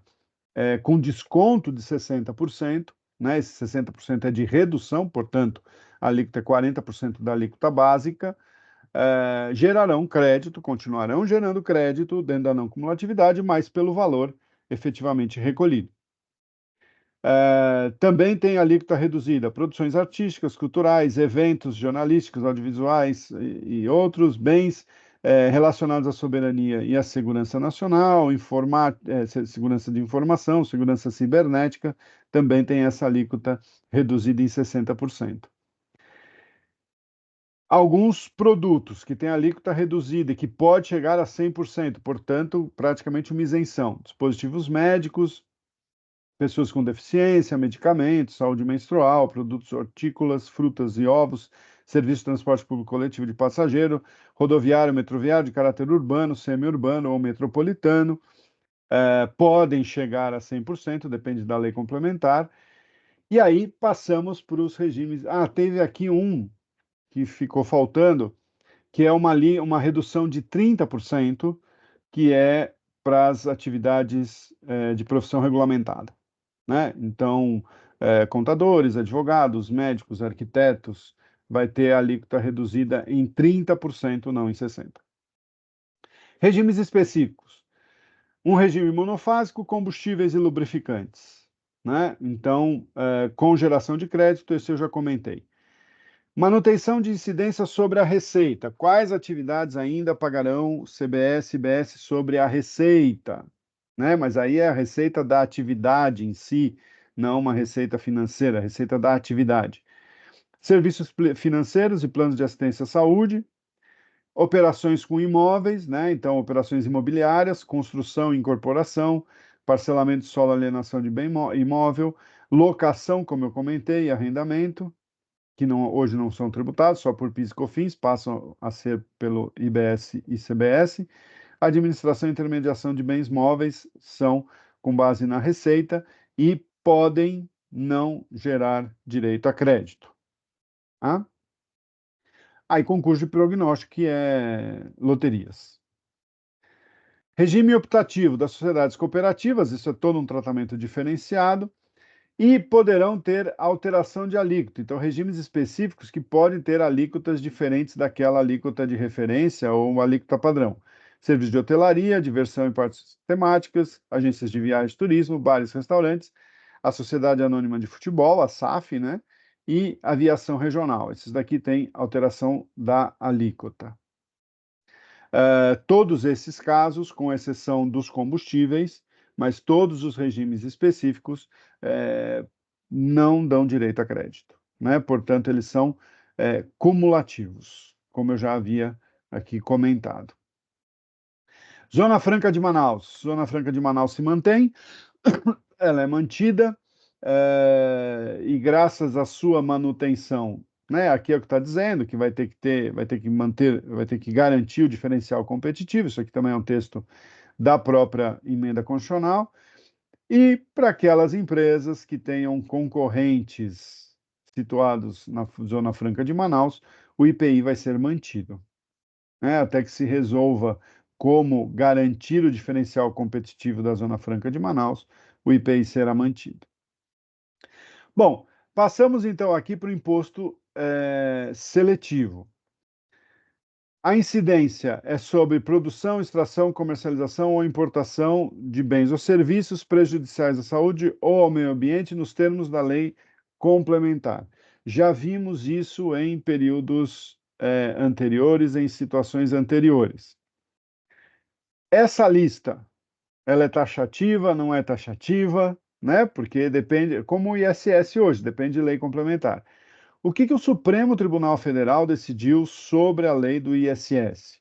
com desconto de 60%, né? Esse 60% é de redução, portanto, a alíquota é 40% da alíquota básica, gerarão crédito, continuarão gerando crédito dentro da não cumulatividade, mas pelo valor efetivamente recolhido. Também tem alíquota reduzida, produções artísticas, culturais, eventos jornalísticos, audiovisuais e outros bens relacionados à soberania e à segurança nacional, segurança de informação, segurança cibernética, também tem essa alíquota reduzida em 60%. Alguns produtos que têm alíquota reduzida e que pode chegar a 100%, portanto, praticamente uma isenção. Dispositivos médicos, pessoas com deficiência, medicamentos, saúde menstrual, produtos hortícolas, frutas e ovos, serviço de transporte público coletivo de passageiro, rodoviário, metroviário de caráter urbano, semi-urbano ou metropolitano, podem chegar a 100%, depende da lei complementar. E aí passamos para os regimes. Teve aqui um que ficou faltando, que é uma redução de 30%, que é para as atividades de profissão regulamentada. Né? Então, contadores, advogados, médicos, arquitetos, vai ter a alíquota reduzida em 30%, não em 60%. Regimes específicos. Um regime monofásico, combustíveis e lubrificantes. Né? Então, com geração de crédito, esse eu já comentei. Manutenção de incidência sobre a receita. Quais atividades ainda pagarão CBS e IBS sobre a receita? Né? Mas aí é a receita da atividade em si, não uma receita financeira, a receita da atividade. Serviços financeiros e planos de assistência à saúde, operações com imóveis, né? Então operações imobiliárias, construção e incorporação, parcelamento de solo, alienação de bem imóvel, locação, como eu comentei, arrendamento, que hoje não são tributados, só por PIS e COFINS, passam a ser pelo IBS e CBS. Administração e intermediação de bens móveis são com base na receita e podem não gerar direito a crédito. Tá? Aí, concurso de prognóstico, que é loterias. Regime optativo das sociedades cooperativas, isso é todo um tratamento diferenciado, e poderão ter alteração de alíquota. Então, regimes específicos que podem ter alíquotas diferentes daquela alíquota de referência ou alíquota padrão. Serviços de hotelaria, diversão e partes temáticas, agências de viagem e turismo, bares e restaurantes, a Sociedade Anônima de Futebol, a SAF, né? E aviação regional. Esses daqui têm alteração da alíquota. Todos esses casos, com exceção dos combustíveis, mas todos os regimes específicos não dão direito a crédito, né? Portanto, eles são cumulativos, como eu já havia aqui comentado. Zona Franca de Manaus. Zona Franca de Manaus se mantém, ela é mantida, e graças à sua manutenção, né, aqui é o que está dizendo, que vai ter que ter, vai ter que manter, vai ter que garantir o diferencial competitivo, isso aqui também é um texto da própria emenda constitucional, e para aquelas empresas que tenham concorrentes situados na Zona Franca de Manaus, o IPI vai ser mantido, né, até que se resolva como garantir o diferencial competitivo da Zona Franca de Manaus, o IPI será mantido. Bom, passamos então aqui para o imposto seletivo. A incidência é sobre produção, extração, comercialização ou importação de bens ou serviços prejudiciais à saúde ou ao meio ambiente nos termos da lei complementar. Já vimos isso em períodos anteriores, em situações anteriores. Essa lista, ela é taxativa, não é taxativa, né? Porque depende, como o ISS hoje, depende de lei complementar. O que o Supremo Tribunal Federal decidiu sobre a lei do ISS?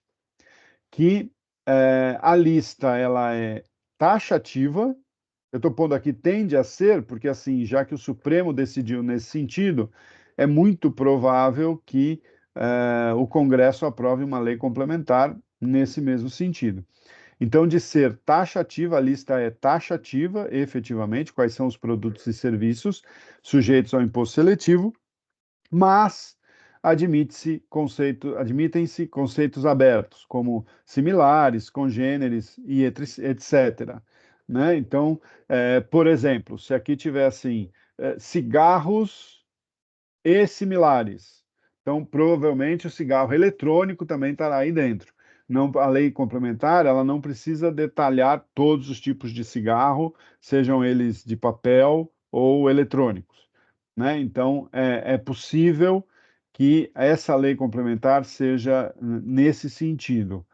Que a lista ela é taxativa, eu estou pondo aqui tende a ser, porque assim, já que o Supremo decidiu nesse sentido, é muito provável que o Congresso aprove uma lei complementar nesse mesmo sentido. Então, de ser taxativa, a lista é taxativa, efetivamente, quais são os produtos e serviços sujeitos ao imposto seletivo, mas admitem-se conceitos abertos, como similares, congêneres e etc. Né? Então, por exemplo, se aqui tivessem cigarros e similares. Então, provavelmente o cigarro eletrônico também estará aí dentro. Não, a lei complementar, ela não precisa detalhar todos os tipos de cigarro, sejam eles de papel ou eletrônicos, né? Então, é possível que essa lei complementar seja nesse sentido,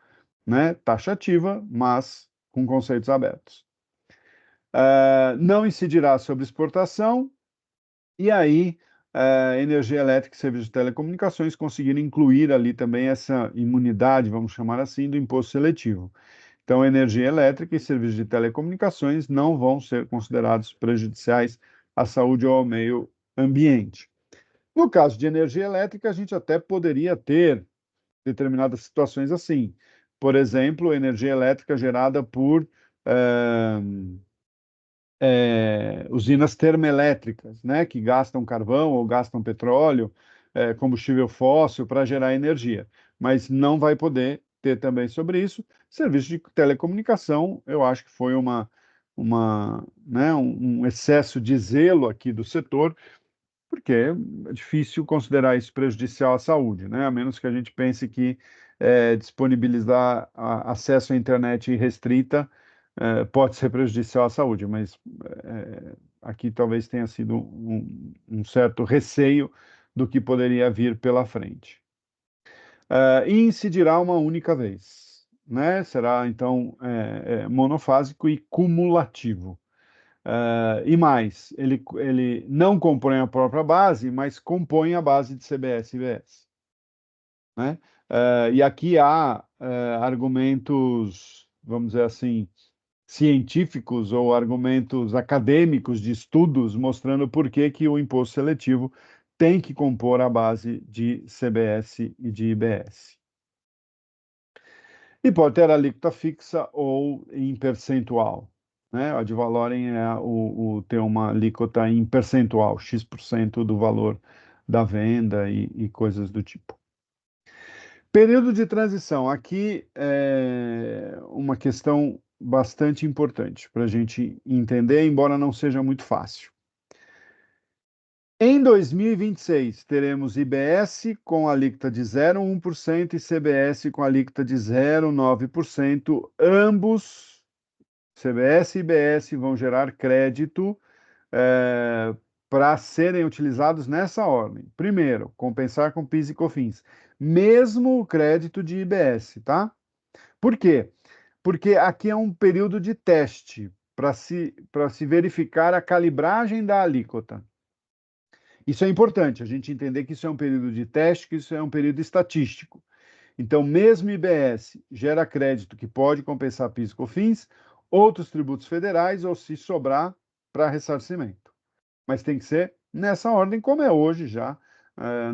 né? Taxativa, mas com conceitos abertos. Não incidirá sobre exportação, e aí, energia elétrica e serviços de telecomunicações conseguiram incluir ali também essa imunidade, vamos chamar assim, do imposto seletivo. Então, energia elétrica e serviços de telecomunicações não vão ser considerados prejudiciais à saúde ou ao meio ambiente. No caso de energia elétrica, a gente até poderia ter determinadas situações assim. Por exemplo, energia elétrica gerada por eh, usinas termoelétricas, né, que gastam carvão ou gastam petróleo, combustível fóssil para gerar energia, mas não vai poder ter também sobre isso. Serviço de telecomunicação, eu acho que foi né, um excesso de zelo aqui do setor, porque é difícil considerar isso prejudicial à saúde, né, a menos que a gente pense que disponibilizar acesso à internet irrestrita pode ser prejudicial à saúde, mas aqui talvez tenha sido um certo receio do que poderia vir pela frente. E incidirá uma única vez, né? Será, então, monofásico e cumulativo. E mais, ele não compõe a própria base, mas compõe a base de CBS e IBS, né? E aqui há argumentos, vamos dizer assim, científicos ou argumentos acadêmicos de estudos mostrando por que que o imposto seletivo tem que compor a base de CBS e de IBS. E pode ter alíquota fixa ou em percentual, né? A ad valorem é ter uma alíquota em percentual, X% do valor da venda e coisas do tipo. Período de transição. Aqui é uma questão bastante importante para a gente entender, embora não seja muito fácil. Em 2026, teremos IBS com alíquota de 0,1% e CBS com alíquota de 0,9%. Ambos, CBS e IBS, vão gerar crédito para serem utilizados nessa ordem. Primeiro, compensar com PIS e COFINS, mesmo o crédito de IBS, tá? Por quê? Porque aqui é um período de teste para se verificar a calibragem da alíquota. Isso é importante, a gente entender que isso é um período de teste, que isso é um período estatístico. Então, mesmo IBS gera crédito que pode compensar PIS e COFINS, outros tributos federais, ou se sobrar, para ressarcimento. Mas tem que ser nessa ordem, como é hoje já,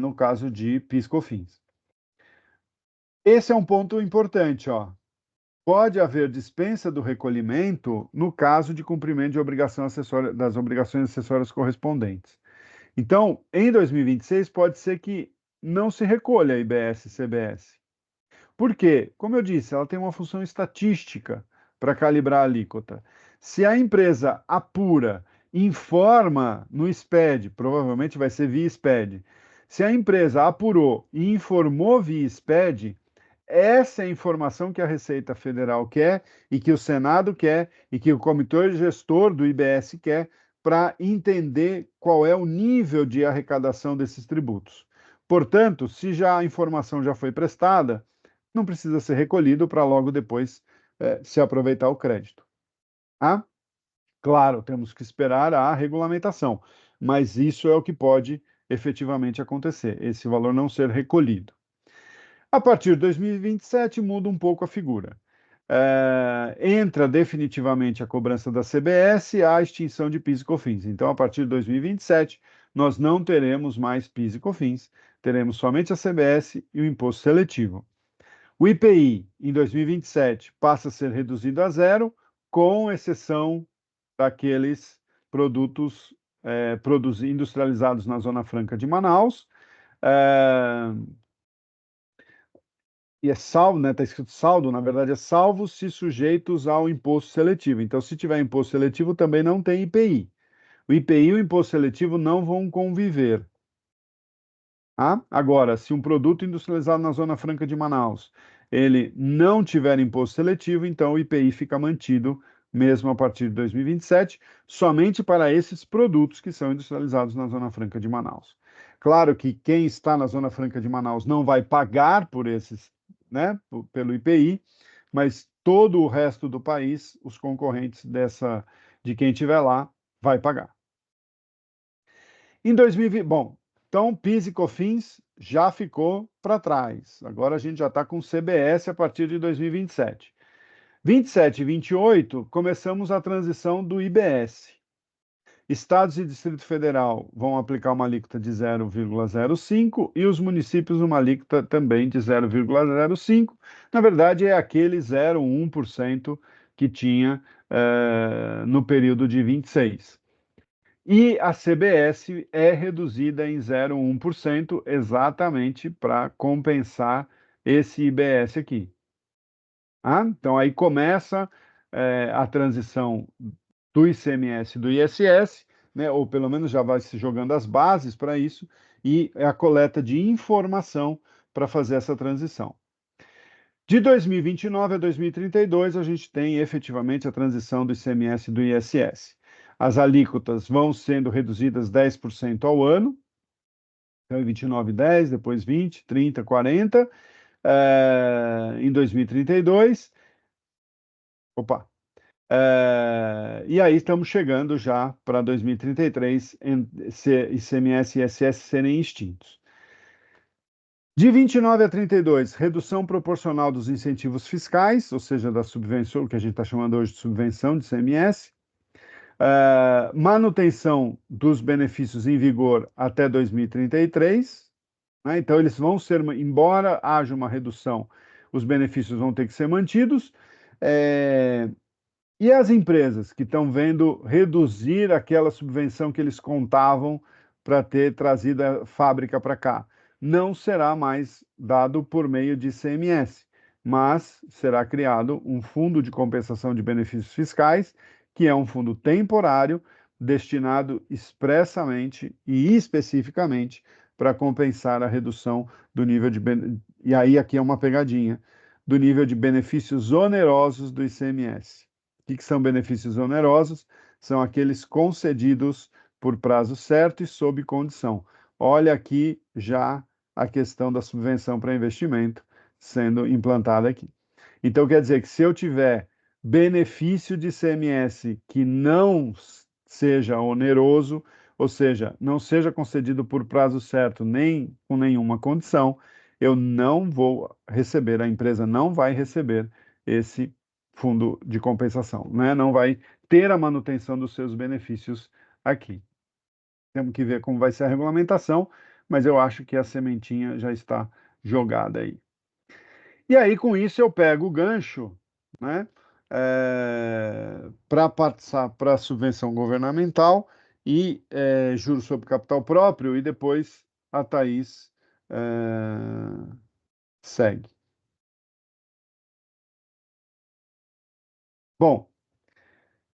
no caso de PIS e COFINS. Esse é um ponto importante, ó. Pode haver dispensa do recolhimento no caso de cumprimento de obrigação acessória, das obrigações acessórias correspondentes. Então, em 2026, pode ser que não se recolha IBS e CBS. Por quê? Como eu disse, ela tem uma função estatística para calibrar a alíquota. Se a empresa apura, informa no SPED, provavelmente vai ser via SPED. Se a empresa apurou e informou via SPED, essa é a informação que a Receita Federal quer e que o Senado quer e que o comitê gestor do IBS quer para entender qual é o nível de arrecadação desses tributos. Portanto, se já a informação já foi prestada, não precisa ser recolhido para logo depois se aproveitar o crédito. Ah? Claro, temos que esperar a regulamentação, mas isso é o que pode efetivamente acontecer, esse valor não ser recolhido. A partir de 2027 muda um pouco a figura. Entra definitivamente a cobrança da CBS e a extinção de PIS e COFINS. Então, a partir de 2027, nós não teremos mais PIS e COFINS, teremos somente a CBS e o imposto seletivo. O IPI, em 2027, passa a ser reduzido a zero, com exceção daqueles produtos industrializados na Zona Franca de Manaus. E é salvo, né? Está escrito saldo, na verdade é salvo se sujeitos ao imposto seletivo. Então, se tiver imposto seletivo, também não tem IPI. O IPI e o imposto seletivo não vão conviver. Agora, se um produto industrializado na Zona Franca de Manaus, ele não tiver imposto seletivo, então o IPI fica mantido mesmo a partir de 2027, somente para esses produtos que são industrializados na Zona Franca de Manaus. Claro que quem está na Zona Franca de Manaus não vai pagar por esses, né, pelo IPI, mas todo o resto do país, os concorrentes de quem estiver lá, vai pagar. Em 2020, bom, então PIS e COFINS já ficou para trás. Agora a gente já está com CBS a partir de 2027. 27 e 28, começamos a transição do IBS. Estados e Distrito Federal vão aplicar uma alíquota de 0,05 e os municípios uma alíquota também de 0,05. Na verdade, é aquele 0,1% que tinha no período de 26. E a CBS é reduzida em 0,1% exatamente para compensar esse IBS aqui. Então, aí começa a transição do ICMS e do ISS, né, ou pelo menos já vai se jogando as bases para isso, e a coleta de informação para fazer essa transição. De 2029 a 2032, a gente tem efetivamente a transição do ICMS e do ISS. As alíquotas vão sendo reduzidas 10% ao ano, então em 29, 10, depois 20, 30, 40, em 2032. Opa! E aí estamos chegando já para 2033, ICMS e ISS serem extintos. De 29 a 32, redução proporcional dos incentivos fiscais, ou seja, da subvenção, o que a gente está chamando hoje de subvenção de ICMS. Manutenção dos benefícios em vigor até 2033, né? Então, eles vão ser, embora haja uma redução, os benefícios vão ter que ser mantidos. É, e as empresas que estão vendo reduzir aquela subvenção que eles contavam para ter trazido a fábrica para cá, não será mais dado por meio de ICMS, mas será criado um fundo de compensação de benefícios fiscais, que é um fundo temporário, destinado expressamente e especificamente para compensar a redução do nível de. E aí, aqui é uma pegadinha, do nível de benefícios onerosos do ICMS. O que são benefícios onerosos? São aqueles concedidos por prazo certo e sob condição. Olha aqui já a questão da subvenção para investimento sendo implantada aqui. Então, quer dizer que se eu tiver benefício de ICMS que não seja oneroso, ou seja, não seja concedido por prazo certo nem com nenhuma condição, eu não vou receber, a empresa não vai receber esse fundo de compensação, né? Não vai ter a manutenção dos seus benefícios aqui. Temos que ver como vai ser a regulamentação, mas eu acho que a sementinha já está jogada aí. E aí, com isso, eu pego o gancho, né, para passar para a subvenção governamental e juros sobre capital próprio, e depois a Thaís segue. Bom,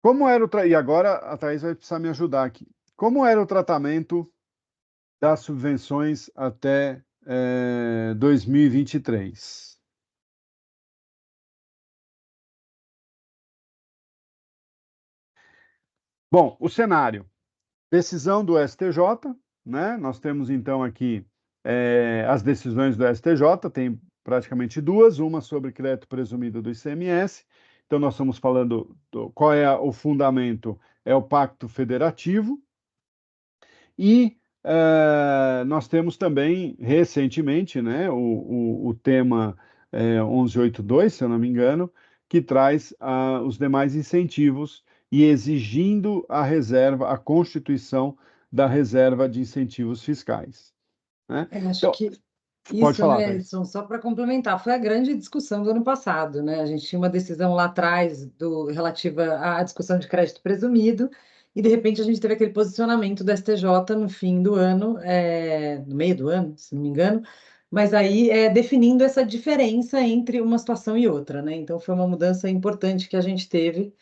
como era e agora a Thaís vai precisar me ajudar aqui. Como era o tratamento das subvenções até 2023? Bom, o cenário. Decisão do STJ, né? Nós temos então aqui as decisões do STJ, tem praticamente duas, uma sobre crédito presumido do ICMS. Então, nós estamos falando qual é o fundamento, é o Pacto Federativo, e nós temos também, recentemente, né, o tema 1182, se eu não me engano, que traz os demais incentivos e exigindo a reserva, a constituição da reserva de incentivos fiscais, né? Acho Então, que pode isso, falar, né, Thais. Edson, só para complementar, foi a grande discussão do ano passado, né? A gente tinha uma decisão lá atrás relativa à discussão de crédito presumido, e de repente a gente teve aquele posicionamento do STJ no fim do ano, no meio do ano, se não me engano, mas aí definindo essa diferença entre uma situação e outra, né? Então foi uma mudança importante que a gente teve,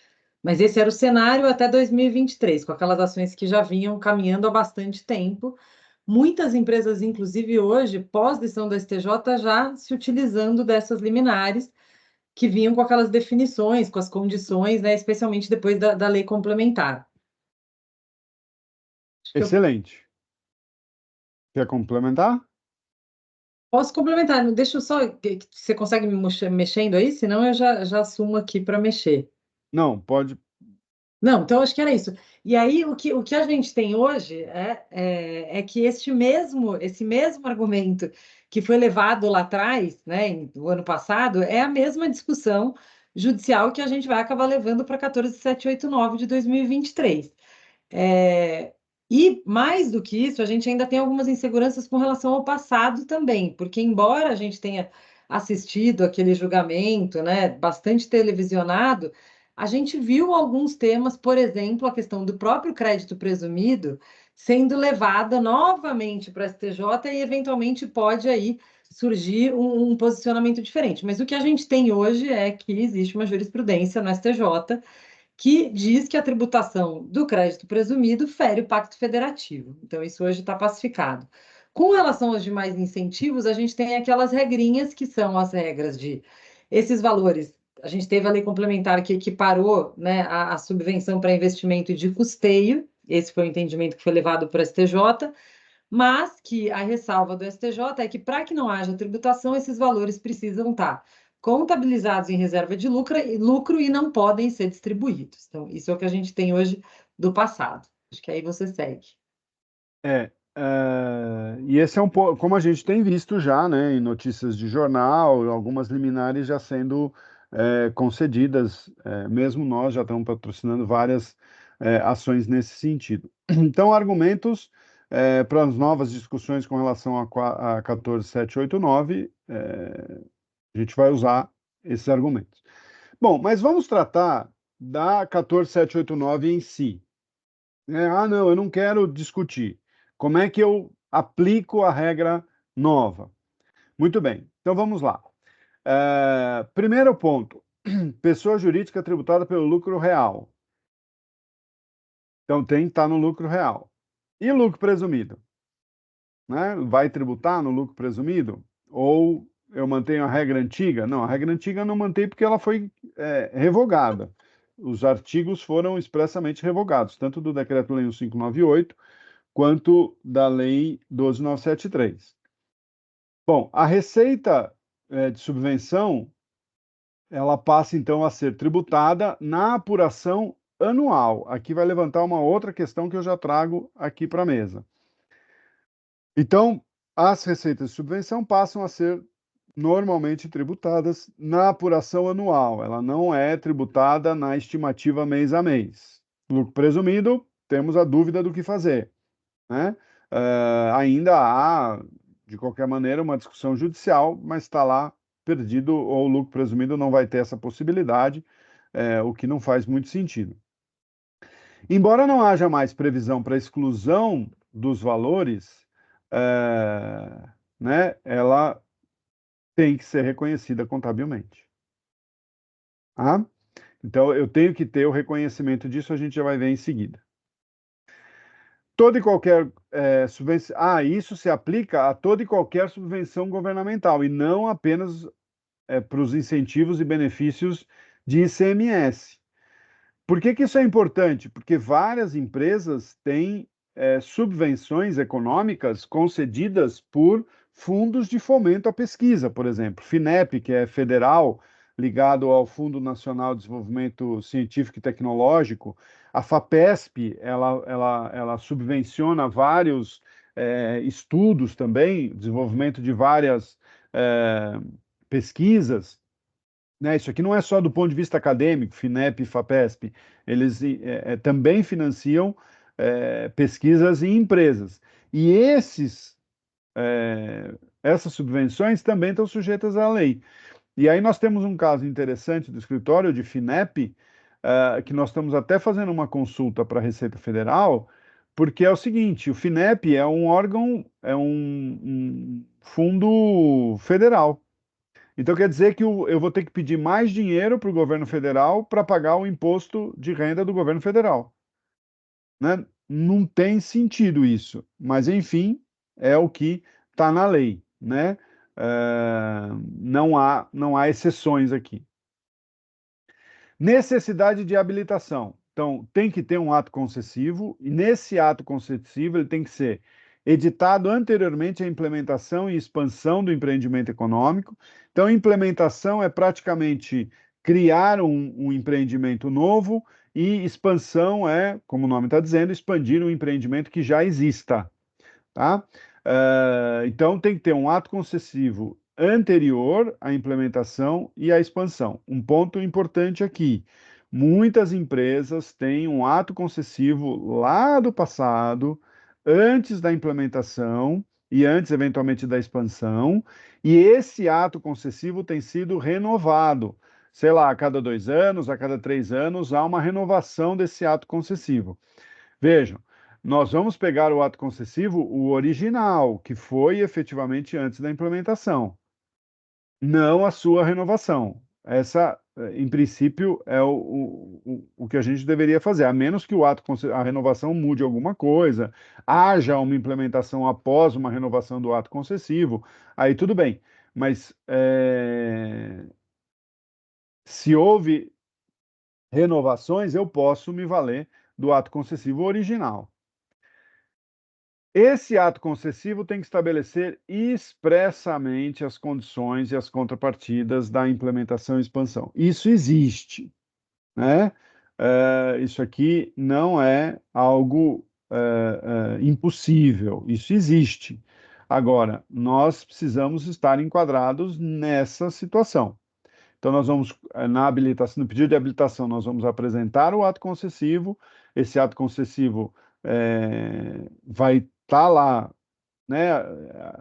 mas esse era o cenário até 2023, com aquelas ações que já vinham caminhando há bastante tempo. Muitas empresas, inclusive hoje, pós-decisão do STJ, já se utilizando dessas liminares, que vinham com aquelas definições, com as condições, né, especialmente depois da lei complementar. Acho que eu Excelente. Quer complementar? posso complementar, deixa eu só. Você consegue me mexendo aí? Senão eu já assumo aqui para mexer. Não, pode. Não, então acho que era isso. E aí, o que a gente tem hoje é que esse mesmo argumento que foi levado lá atrás, né, no ano passado, é a mesma discussão judicial que a gente vai acabar levando para 14.789 de 2023. É, e mais do que isso, a gente ainda tem algumas inseguranças com relação ao passado também, porque embora a gente tenha assistido aquele julgamento, né, bastante televisionado, a gente viu alguns temas, por exemplo, a questão do próprio crédito presumido sendo levada novamente para a STJ e eventualmente pode aí surgir um posicionamento diferente. Mas o que a gente tem hoje é que existe uma jurisprudência no STJ que diz que a tributação do crédito presumido fere o Pacto Federativo. Então, isso hoje está pacificado. Com relação aos demais incentivos, a gente tem aquelas regrinhas que são as regras de esses valores. A gente teve a lei complementar que equiparou, né, a subvenção para investimento de custeio, esse foi o entendimento que foi levado para o STJ, mas que a ressalva do STJ é que, para que não haja tributação, esses valores precisam estar contabilizados em reserva de lucro e não podem ser distribuídos. Então, isso é o que a gente tem hoje do passado. Acho que aí você segue. E esse é um pouco, como a gente tem visto já, né, em notícias de jornal, algumas liminares já sendo concedidas, mesmo nós já estamos patrocinando várias ações nesse sentido. Então, argumentos para as novas discussões com relação a 14789, a gente vai usar esses argumentos. Bom, mas vamos tratar da 14789 em si. Não, eu não quero discutir. Como é que eu aplico a regra nova? Muito bem, então vamos lá. Primeiro ponto, pessoa jurídica tributada pelo lucro real. Então tem que estar no lucro real. E lucro presumido? Né? Vai tributar no lucro presumido? Ou eu mantenho a regra antiga? Não, a regra antiga eu não mantém porque ela foi revogada. Os artigos foram expressamente revogados, tanto do Decreto-Lei 1598, quanto da Lei 12.973. Bom, a receita de subvenção, ela passa então a ser tributada na apuração anual. Aqui vai levantar uma outra questão que eu já trago aqui para a mesa. Então, as receitas de subvenção passam a ser normalmente tributadas na apuração anual. Ela não é tributada na estimativa mês a mês. Lucro presumido, temos a dúvida do que fazer, né? Ainda há, de qualquer maneira, uma discussão judicial, mas está lá perdido, ou o lucro presumido não vai ter essa possibilidade, o que não faz muito sentido. Embora não haja mais previsão para exclusão dos valores, né, ela tem que ser reconhecida contabilmente. Tá? Então, eu tenho que ter o reconhecimento disso, a gente já vai ver em seguida. Toda e qualquer subvenção. Isso se aplica a toda e qualquer subvenção governamental e não apenas para os incentivos e benefícios de ICMS. Por que isso é importante? Porque várias empresas têm subvenções econômicas concedidas por fundos de fomento à pesquisa, por exemplo, FINEP, que é federal, ligado ao Fundo Nacional de Desenvolvimento Científico e Tecnológico. A FAPESP, ela subvenciona vários estudos também, desenvolvimento de várias pesquisas. Né, isso aqui não é só do ponto de vista acadêmico, FINEP e FAPESP, eles também financiam pesquisas em empresas. E essas subvenções também estão sujeitas à lei. E aí nós temos um caso interessante do escritório de FINEP, que nós estamos até fazendo uma consulta para a Receita Federal, porque é o seguinte, o FINEP é um órgão, um fundo federal. Então quer dizer que eu vou ter que pedir mais dinheiro para o governo federal para pagar o imposto de renda do governo federal, né? Não tem sentido isso, mas enfim, é o que está na lei, né? Não há exceções aqui. Necessidade de habilitação. Então, tem que ter um ato concessivo, e nesse ato concessivo ele tem que ser editado anteriormente à implementação e expansão do empreendimento econômico. Então, implementação é praticamente criar um empreendimento novo, e expansão é, como o nome está dizendo, expandir um empreendimento que já exista. Tá? Então, tem que ter um ato concessivo anterior à implementação e à expansão. Um ponto importante aqui: muitas empresas têm um ato concessivo lá do passado, antes da implementação e antes, eventualmente, da expansão, e esse ato concessivo tem sido renovado. Sei lá, a cada 2 anos, a cada 3 anos, há uma renovação desse ato concessivo. Vejam, nós vamos pegar o ato concessivo, o original, que foi efetivamente antes da implementação, não a sua renovação. Essa, em princípio, é o que a gente deveria fazer, a menos que a renovação mude alguma coisa, haja uma implementação após uma renovação do ato concessivo, aí tudo bem. Mas se houve renovações, eu posso me valer do ato concessivo original. Esse ato concessivo tem que estabelecer expressamente as condições e as contrapartidas da implementação e expansão. Isso existe, né? Isso aqui não é algo impossível, isso existe. Agora, nós precisamos estar enquadrados nessa situação. Então, nós vamos, na habilitação, no pedido de habilitação, nós vamos apresentar o ato concessivo, esse ato concessivo vai estar lá, né,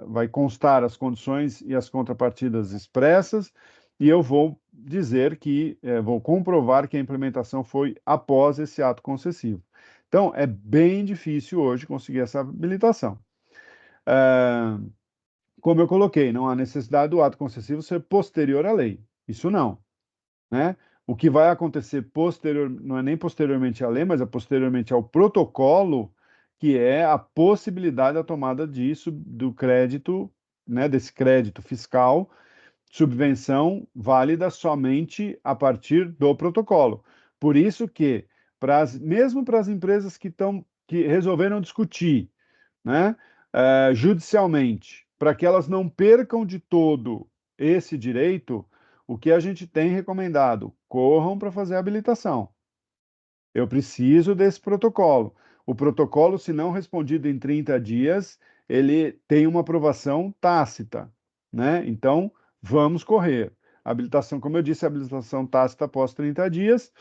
vai constar as condições e as contrapartidas expressas, e eu vou dizer que, vou comprovar que a implementação foi após esse ato concessivo. Então, é bem difícil hoje conseguir essa habilitação. Como eu coloquei, não há necessidade do ato concessivo ser posterior à lei. Isso não, né? O que vai acontecer posterior, não é nem posteriormente à lei, mas é posteriormente ao protocolo, que é a possibilidade da tomada disso, do crédito, né, desse crédito fiscal, subvenção válida somente a partir do protocolo. Por isso que, mesmo para as empresas que resolveram discutir, né, judicialmente, para que elas não percam de todo esse direito, o que a gente tem recomendado? Corram para fazer a habilitação. Eu preciso desse protocolo. O protocolo, se não respondido em 30 dias, ele tem uma aprovação tácita, né? Então, vamos correr. Habilitação, como eu disse, habilitação tácita após 30 dias.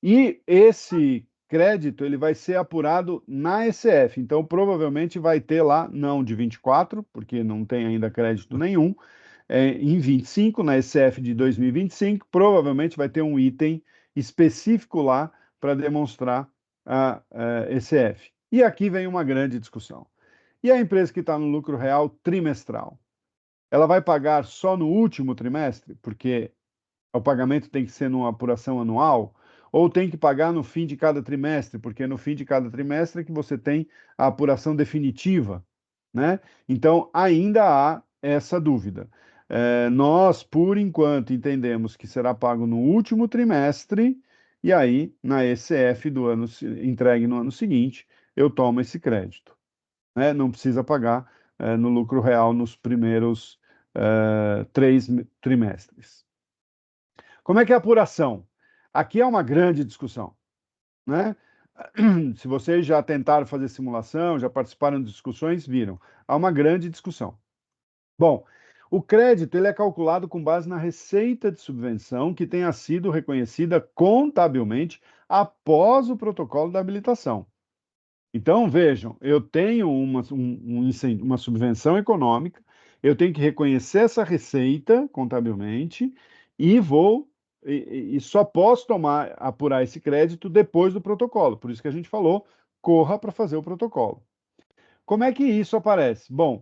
E esse crédito, ele vai ser apurado na ECF. Então, provavelmente vai ter lá, não de 24, porque não tem ainda crédito nenhum, em 25, na ECF de 2025, provavelmente vai ter um item específico lá para demonstrar a ECF. E aqui vem uma grande discussão. E a empresa que está no lucro real trimestral? Ela vai pagar só no último trimestre, porque o pagamento tem que ser numa apuração anual, ou tem que pagar no fim de cada trimestre, porque no fim de cada trimestre é que você tem a apuração definitiva, né? Então, ainda há essa dúvida. Nós, por enquanto, entendemos que será pago no último trimestre, e aí, na ECF do ano entregue no ano seguinte, eu tomo esse crédito, né? Não precisa pagar, no lucro real nos primeiros 3 trimestres. Como é que é a apuração? Aqui é uma grande discussão, né? Se vocês já tentaram fazer simulação, já participaram de discussões, viram. Há uma grande discussão. Bom, o crédito ele é calculado com base na receita de subvenção que tenha sido reconhecida contabilmente após o protocolo da habilitação. Então, vejam, eu tenho uma subvenção econômica, eu tenho que reconhecer essa receita contabilmente e só posso apurar esse crédito depois do protocolo. Por isso que a gente falou, corra para fazer o protocolo. Como é que isso aparece? Bom,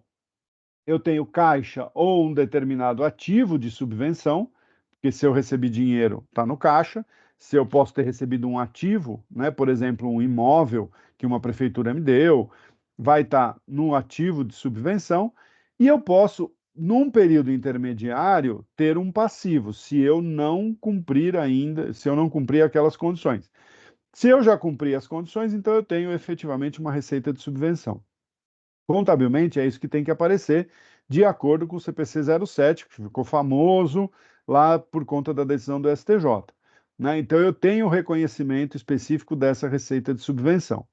eu tenho caixa ou um determinado ativo de subvenção, porque se eu recebi dinheiro, está no caixa. Se eu posso ter recebido um ativo, né, por exemplo, um imóvel que uma prefeitura me deu, vai estar no ativo de subvenção. E eu posso, num período intermediário, ter um passivo, se eu não cumprir ainda, se eu não cumprir aquelas condições. Se eu já cumpri as condições, então eu tenho efetivamente uma receita de subvenção. Contabilmente, é isso que tem que aparecer, de acordo com o CPC 07, que ficou famoso lá por conta da decisão do STJ, né? Então, eu tenho o reconhecimento específico dessa receita de subvenção.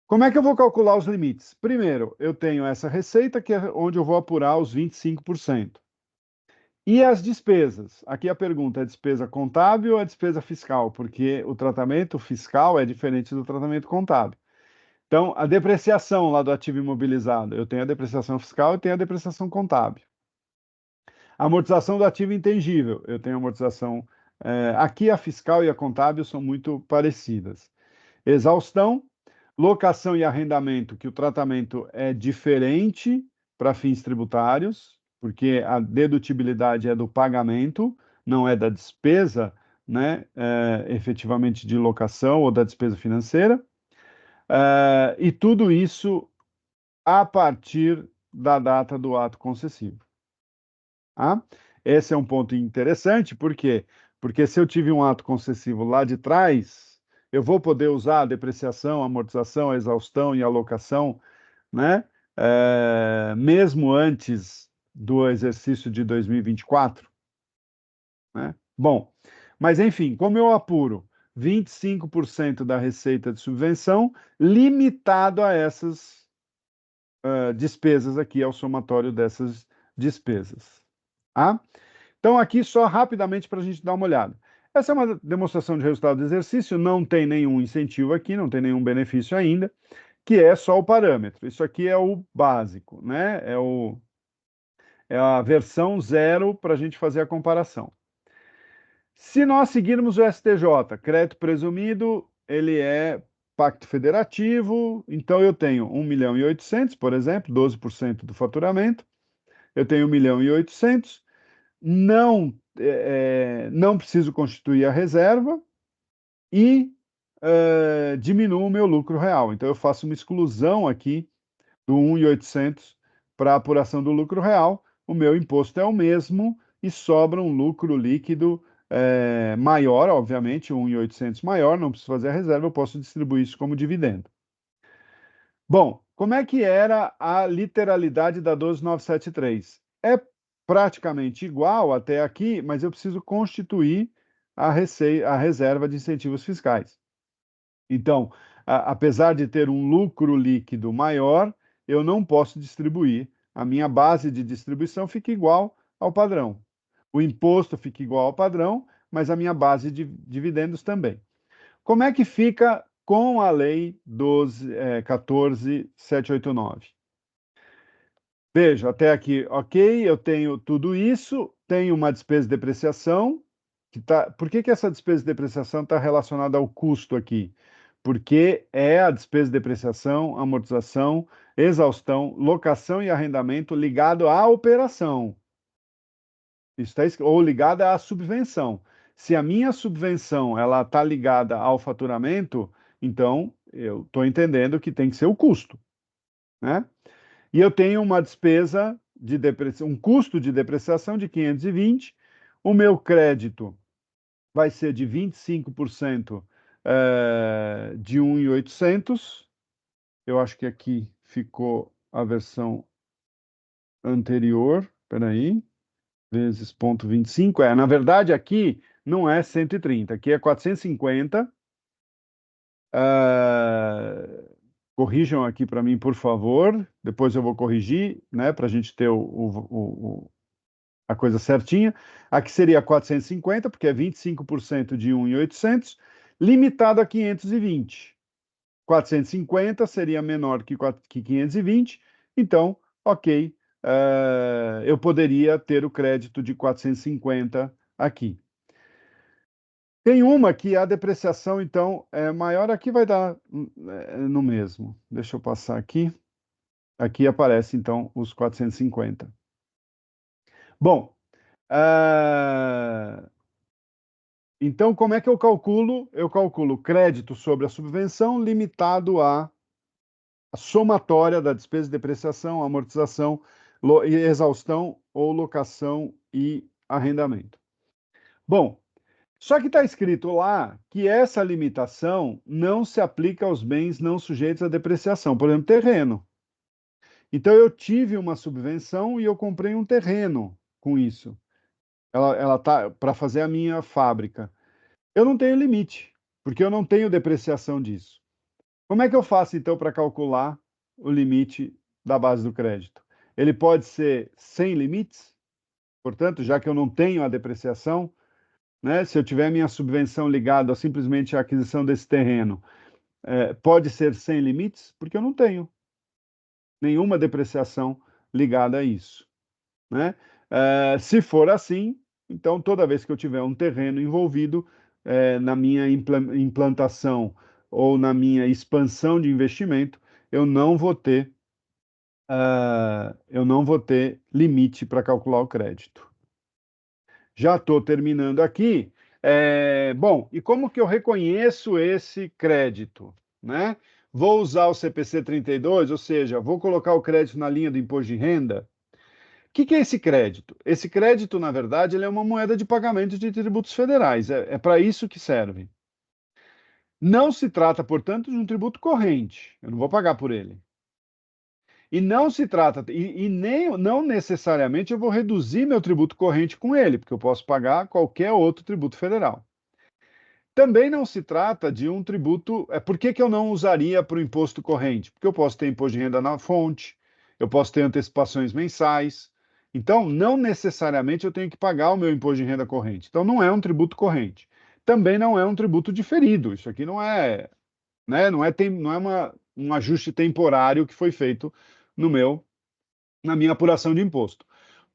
Como é que eu vou calcular os limites? Primeiro, eu tenho essa receita, que é onde eu vou apurar os 25%. E as despesas? Aqui a pergunta é despesa contábil ou é despesa fiscal? Porque o tratamento fiscal é diferente do tratamento contábil. Então, a depreciação lá do ativo imobilizado, eu tenho a depreciação fiscal e tenho a depreciação contábil. A amortização do ativo intangível, eu tenho a amortização. Aqui a fiscal e a contábil são muito parecidas. Exaustão, locação e arrendamento, que o tratamento é diferente para fins tributários, porque a dedutibilidade é do pagamento, não é da despesa, né, efetivamente de locação ou da despesa financeira. E tudo isso a partir da data do ato concessivo. Tá? Esse é um ponto interessante, por quê? Porque se eu tive um ato concessivo lá de trás, eu vou poder usar a depreciação, a amortização, a exaustão e a alocação, né? Mesmo antes do exercício de 2024, né? Bom, mas enfim, como eu apuro 25% da receita de subvenção, limitado a essas despesas aqui, ao somatório dessas despesas. Tá? Então, aqui só rapidamente para a gente dar uma olhada. Essa é uma demonstração de resultado do exercício, não tem nenhum incentivo aqui, não tem nenhum benefício ainda, que é só o parâmetro. Isso aqui é o básico, né? É a versão zero para a gente fazer a comparação. Se nós seguirmos o STJ, crédito presumido, ele é pacto federativo, então eu tenho 1.800.000, por exemplo, 12% do faturamento, eu tenho 1.800.000, não preciso constituir a reserva e diminuo o meu lucro real. Então eu faço uma exclusão aqui do 1.800 para a apuração do lucro real, o meu imposto é o mesmo e sobra um lucro líquido maior, obviamente, 1.800 maior, não preciso fazer a reserva, eu posso distribuir isso como dividendo. Bom, como é que era a literalidade da 12.973? É praticamente igual até aqui, mas eu preciso constituir a reserva de incentivos fiscais. Então, apesar de ter um lucro líquido maior, eu não posso distribuir. A minha base de distribuição fica igual ao padrão. O imposto fica igual ao padrão, mas a minha base de dividendos também. Como é que fica com a lei 14.789? Veja, até aqui, ok, eu tenho tudo isso, tenho uma despesa de depreciação, por que essa despesa de depreciação está relacionada ao custo aqui? Porque é a despesa de depreciação, amortização, exaustão, locação e arrendamento ligado à operação. Isso ou ligada à subvenção. Se a minha subvenção ela está ligada ao faturamento, então eu estou entendendo que tem que ser o custo, né? E eu tenho uma despesa de um custo de depreciação de 520, o meu crédito vai ser de 25% de 1.800. Eu acho que aqui ficou a versão anterior, espera aí, vezes 0,25, na verdade aqui não é 130, aqui é 450. Corrijam aqui para mim, por favor, depois eu vou corrigir, né, para a gente ter a coisa certinha. Aqui seria 450, porque é 25% de 1.800, limitado a 520. 450 seria menor que 520, então, ok, eu poderia ter o crédito de 450 aqui. Tem uma que a depreciação, então, é maior, aqui vai dar no mesmo. Deixa eu passar aqui. Aqui aparece, então, os 450. Bom, então, como é que eu calculo? Eu calculo crédito sobre a subvenção limitado à somatória da despesa de depreciação, amortização, exaustão ou locação e arrendamento. Bom, só que está escrito lá que essa limitação não se aplica aos bens não sujeitos à depreciação, por exemplo, terreno. Então, eu tive uma subvenção e eu comprei um terreno com isso. Ela tá para fazer a minha fábrica. Eu não tenho limite, porque eu não tenho depreciação disso. Como é que eu faço, então, para calcular o limite da base do crédito? Ele pode ser sem limites, portanto, já que eu não tenho a depreciação, né? Se eu tiver minha subvenção ligada simplesmente à aquisição desse terreno, pode ser sem limites, porque eu não tenho nenhuma depreciação ligada a isso, né? Se for assim, então toda vez que eu tiver um terreno envolvido na minha implantação ou na minha expansão de investimento, eu não vou ter limite para calcular o crédito. Já estou terminando aqui. Bom, e como que eu reconheço esse crédito, né? Vou usar o CPC 32, ou seja, vou colocar o crédito na linha do imposto de renda. O que é esse crédito? Esse crédito, na verdade, ele é uma moeda de pagamento de tributos federais. É para isso que serve. Não se trata, portanto, de um tributo corrente. Eu não vou pagar por ele. E não se trata, e nem, não necessariamente eu vou reduzir meu tributo corrente com ele, porque eu posso pagar qualquer outro tributo federal. Também não se trata de um tributo. Por que eu não usaria para o imposto corrente? Porque eu posso ter imposto de renda na fonte, eu posso ter antecipações mensais, Então, não necessariamente eu tenho que pagar o meu imposto de renda corrente. Então, não é um tributo corrente. Também não é um tributo diferido. Isso aqui não é, né, não é um ajuste temporário que foi feito no na minha apuração de imposto.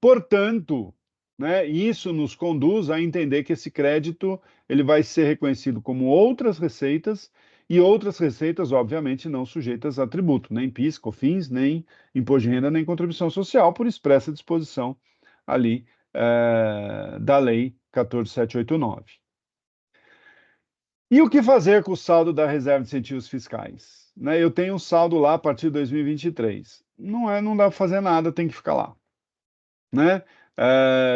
Portanto, né, isso nos conduz a entender que esse crédito ele vai ser reconhecido como outras receitas e outras receitas, obviamente, não sujeitas a tributo, nem PIS, COFINS, nem imposto de renda, nem contribuição social, por expressa disposição ali da Lei 14.789. E o que fazer com o saldo da reserva de incentivos fiscais? Né, eu tenho um saldo lá a partir de 2023. Não dá para fazer nada, tem que ficar lá. Né?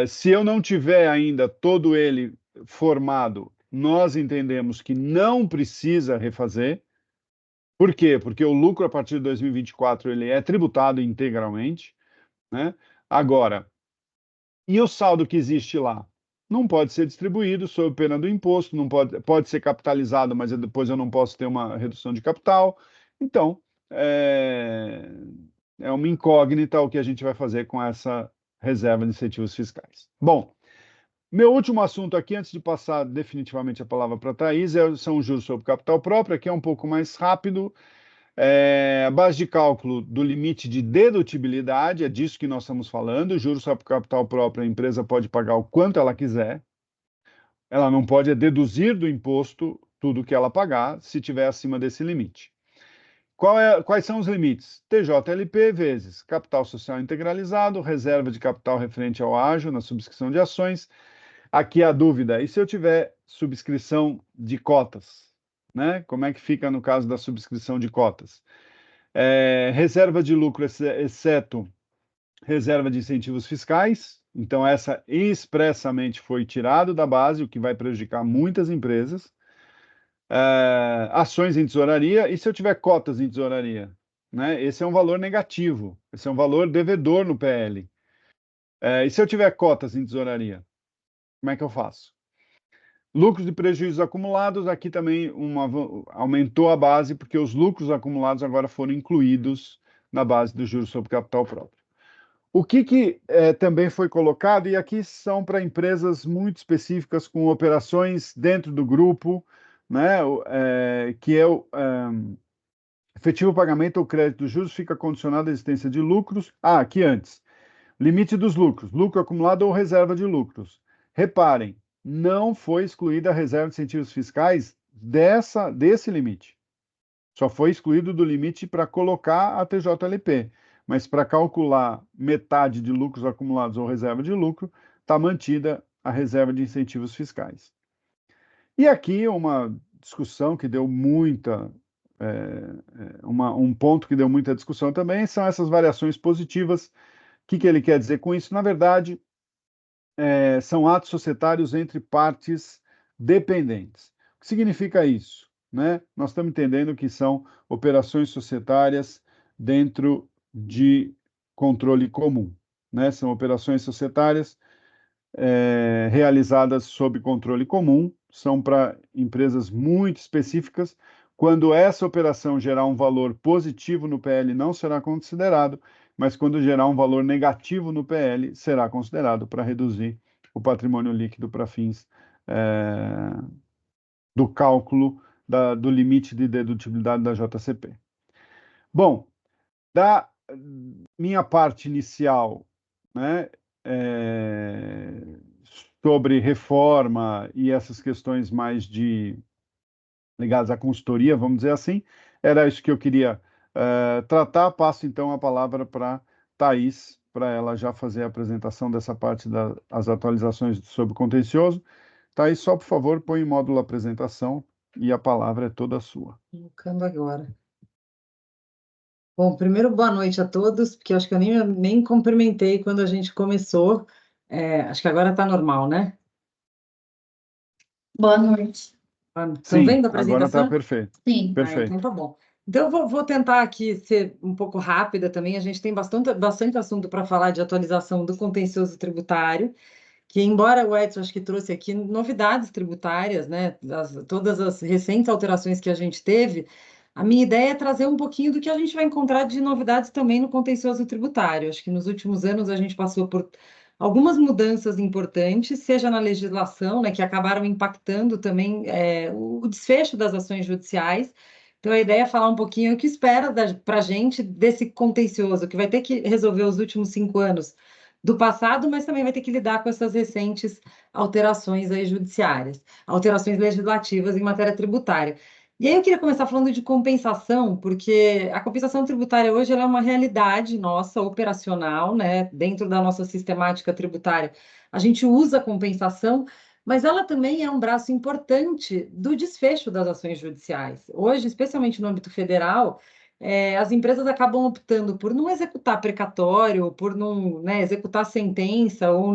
Se eu não tiver ainda todo ele formado, nós entendemos que não precisa refazer. Por quê? Porque o lucro a partir de 2024 ele é tributado integralmente, né? Agora, e o saldo que existe lá? Não pode ser distribuído sob pena do imposto, não pode ser capitalizado, mas depois eu não posso ter uma redução de capital. Então, é uma incógnita o que a gente vai fazer com essa reserva de incentivos fiscais. Bom, meu último assunto aqui, antes de passar definitivamente a palavra para a Thaís, são os juros sobre capital próprio, aqui é um pouco mais rápido. A base de cálculo do limite de dedutibilidade, é disso que nós estamos falando. Juros sobre capital próprio, a empresa pode pagar o quanto ela quiser. Ela não pode deduzir do imposto tudo que ela pagar, se tiver acima desse limite. Quais são os limites? TJLP vezes capital social integralizado, reserva de capital referente ao ágio na subscrição de ações. Aqui a dúvida, e se eu tiver subscrição de cotas? Né? Como é que fica no caso da subscrição de cotas? Reserva de lucro, exceto reserva de incentivos fiscais. Então, essa expressamente foi tirado da base, o que vai prejudicar muitas empresas. Ações em tesouraria, e se eu tiver cotas em tesouraria? Né? Esse é um valor negativo, esse é um valor devedor no PL. E se eu tiver cotas em tesouraria? Como é que eu faço? Lucros e prejuízos acumulados, aqui também aumentou a base, porque os lucros acumulados agora foram incluídos na base do juros sobre capital próprio. O que também foi colocado, e aqui são para empresas muito específicas, com operações dentro do grupo, né, que é o efetivo pagamento ou crédito dos juros fica condicionado à existência de lucros. Aqui antes. Limite dos lucros, lucro acumulado ou reserva de lucros. Reparem, não foi excluída a reserva de incentivos fiscais desse limite. Só foi excluído do limite para colocar a TJLP. Mas para calcular metade de lucros acumulados ou reserva de lucro, está mantida a reserva de incentivos fiscais. E aqui uma discussão que deu muita. Um ponto que deu muita discussão também são essas variações positivas. O que ele quer dizer com isso? Na verdade, são atos societários entre partes dependentes. O que significa isso? Né? Nós estamos entendendo que são operações societárias dentro de controle comum. Né? São operações societárias realizadas sob controle comum, são para empresas muito específicas. Quando essa operação gerar um valor positivo no PL, não será considerado, mas quando gerar um valor negativo no PL, será considerado para reduzir o patrimônio líquido para fins do cálculo do limite de dedutibilidade da JCP. Bom, da minha parte inicial, né, sobre reforma e essas questões mais ligadas à consultoria, vamos dizer assim, era isso que eu queria tratar. Passo então a palavra para Thaís, para ela já fazer a apresentação dessa parte das atualizações sobre o contencioso. Thaís, só por favor, põe em módulo apresentação e a palavra é toda sua. Colocando agora. Bom, primeiro, boa noite a todos, porque eu acho que eu nem cumprimentei quando a gente começou. Acho que agora está normal, né? Boa noite. Estão vendo a agora apresentação? está perfeito. Sim. Perfeito. Então tá bom. Então eu vou tentar aqui ser um pouco rápida também. A gente tem bastante assunto para falar de atualização do contencioso tributário, que embora o Edson acho que trouxe aqui novidades tributárias, né? Todas as recentes alterações que a gente teve, A minha ideia é trazer um pouquinho do que a gente vai encontrar de novidades também no contencioso tributário. Acho que nos últimos anos a gente passou por algumas mudanças importantes, seja na legislação, né, que acabaram impactando também o desfecho das ações judiciais. Então, a ideia é falar um pouquinho o que espera para a gente desse contencioso, que vai ter que resolver os últimos 5 anos do passado, mas também vai ter que lidar com essas recentes alterações aí judiciárias, alterações legislativas em matéria tributária. E aí eu queria começar falando de compensação, porque a compensação tributária hoje ela é uma realidade nossa, operacional, né? Dentro da nossa sistemática tributária, a gente usa a compensação, mas ela também é um braço importante do desfecho das ações judiciais. Hoje, especialmente no âmbito federal, as empresas acabam optando por não executar precatório, por não, né, executar sentença ou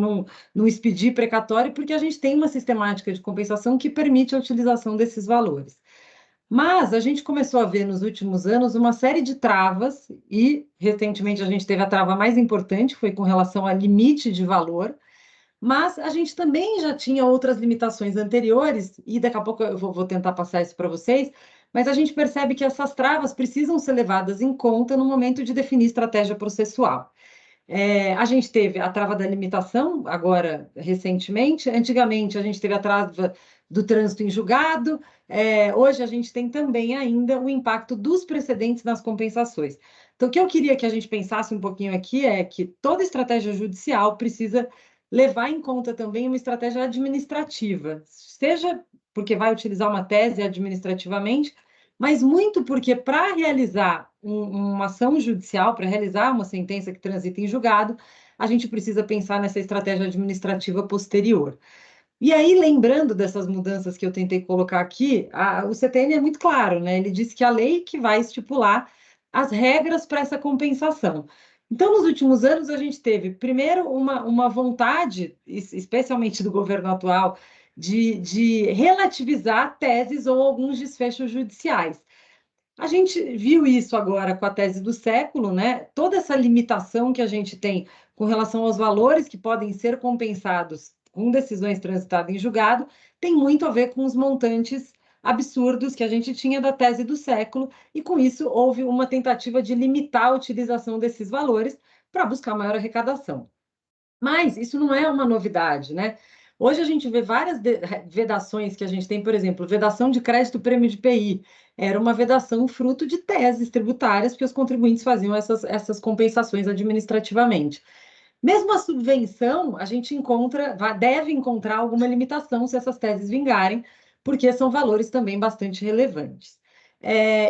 não expedir precatório, porque a gente tem uma sistemática de compensação que permite a utilização desses valores. Mas a gente começou a ver nos últimos anos uma série de travas, e recentemente a gente teve a trava mais importante, foi com relação ao limite de valor, mas a gente também já tinha outras limitações anteriores, e daqui a pouco eu vou tentar passar isso para vocês, mas a gente percebe que essas travas precisam ser levadas em conta no momento de definir estratégia processual. A gente teve a trava da limitação, agora, recentemente. Antigamente, a gente teve a trava do trânsito em julgado. Hoje, a gente tem também ainda o impacto dos precedentes nas compensações. Então, o que eu queria que a gente pensasse um pouquinho aqui é que toda estratégia judicial precisa levar em conta também uma estratégia administrativa, seja porque vai utilizar uma tese administrativamente, mas muito porque para realizar uma ação judicial, para realizar uma sentença que transita em julgado, a gente precisa pensar nessa estratégia administrativa posterior. E aí, lembrando dessas mudanças que eu tentei colocar aqui, o CTN é muito claro, né? Ele diz que a lei que vai estipular as regras para essa compensação. Então, nos últimos anos, a gente teve, primeiro, uma vontade, especialmente do governo atual, de relativizar teses ou alguns desfechos judiciais. A gente viu isso agora com a tese do século, né? Toda essa limitação que a gente tem com relação aos valores que podem ser compensados com decisões transitadas em julgado tem muito a ver com os montantes absurdos que a gente tinha da tese do século, e com isso houve uma tentativa de limitar a utilização desses valores para buscar maior arrecadação. Mas isso não é uma novidade, né? Hoje a gente vê várias vedações que a gente tem, por exemplo, vedação de crédito prêmio de PI. Era uma vedação fruto de teses tributárias que os contribuintes faziam essas compensações administrativamente. Mesmo a subvenção, a gente deve encontrar alguma limitação se essas teses vingarem, porque são valores também bastante relevantes.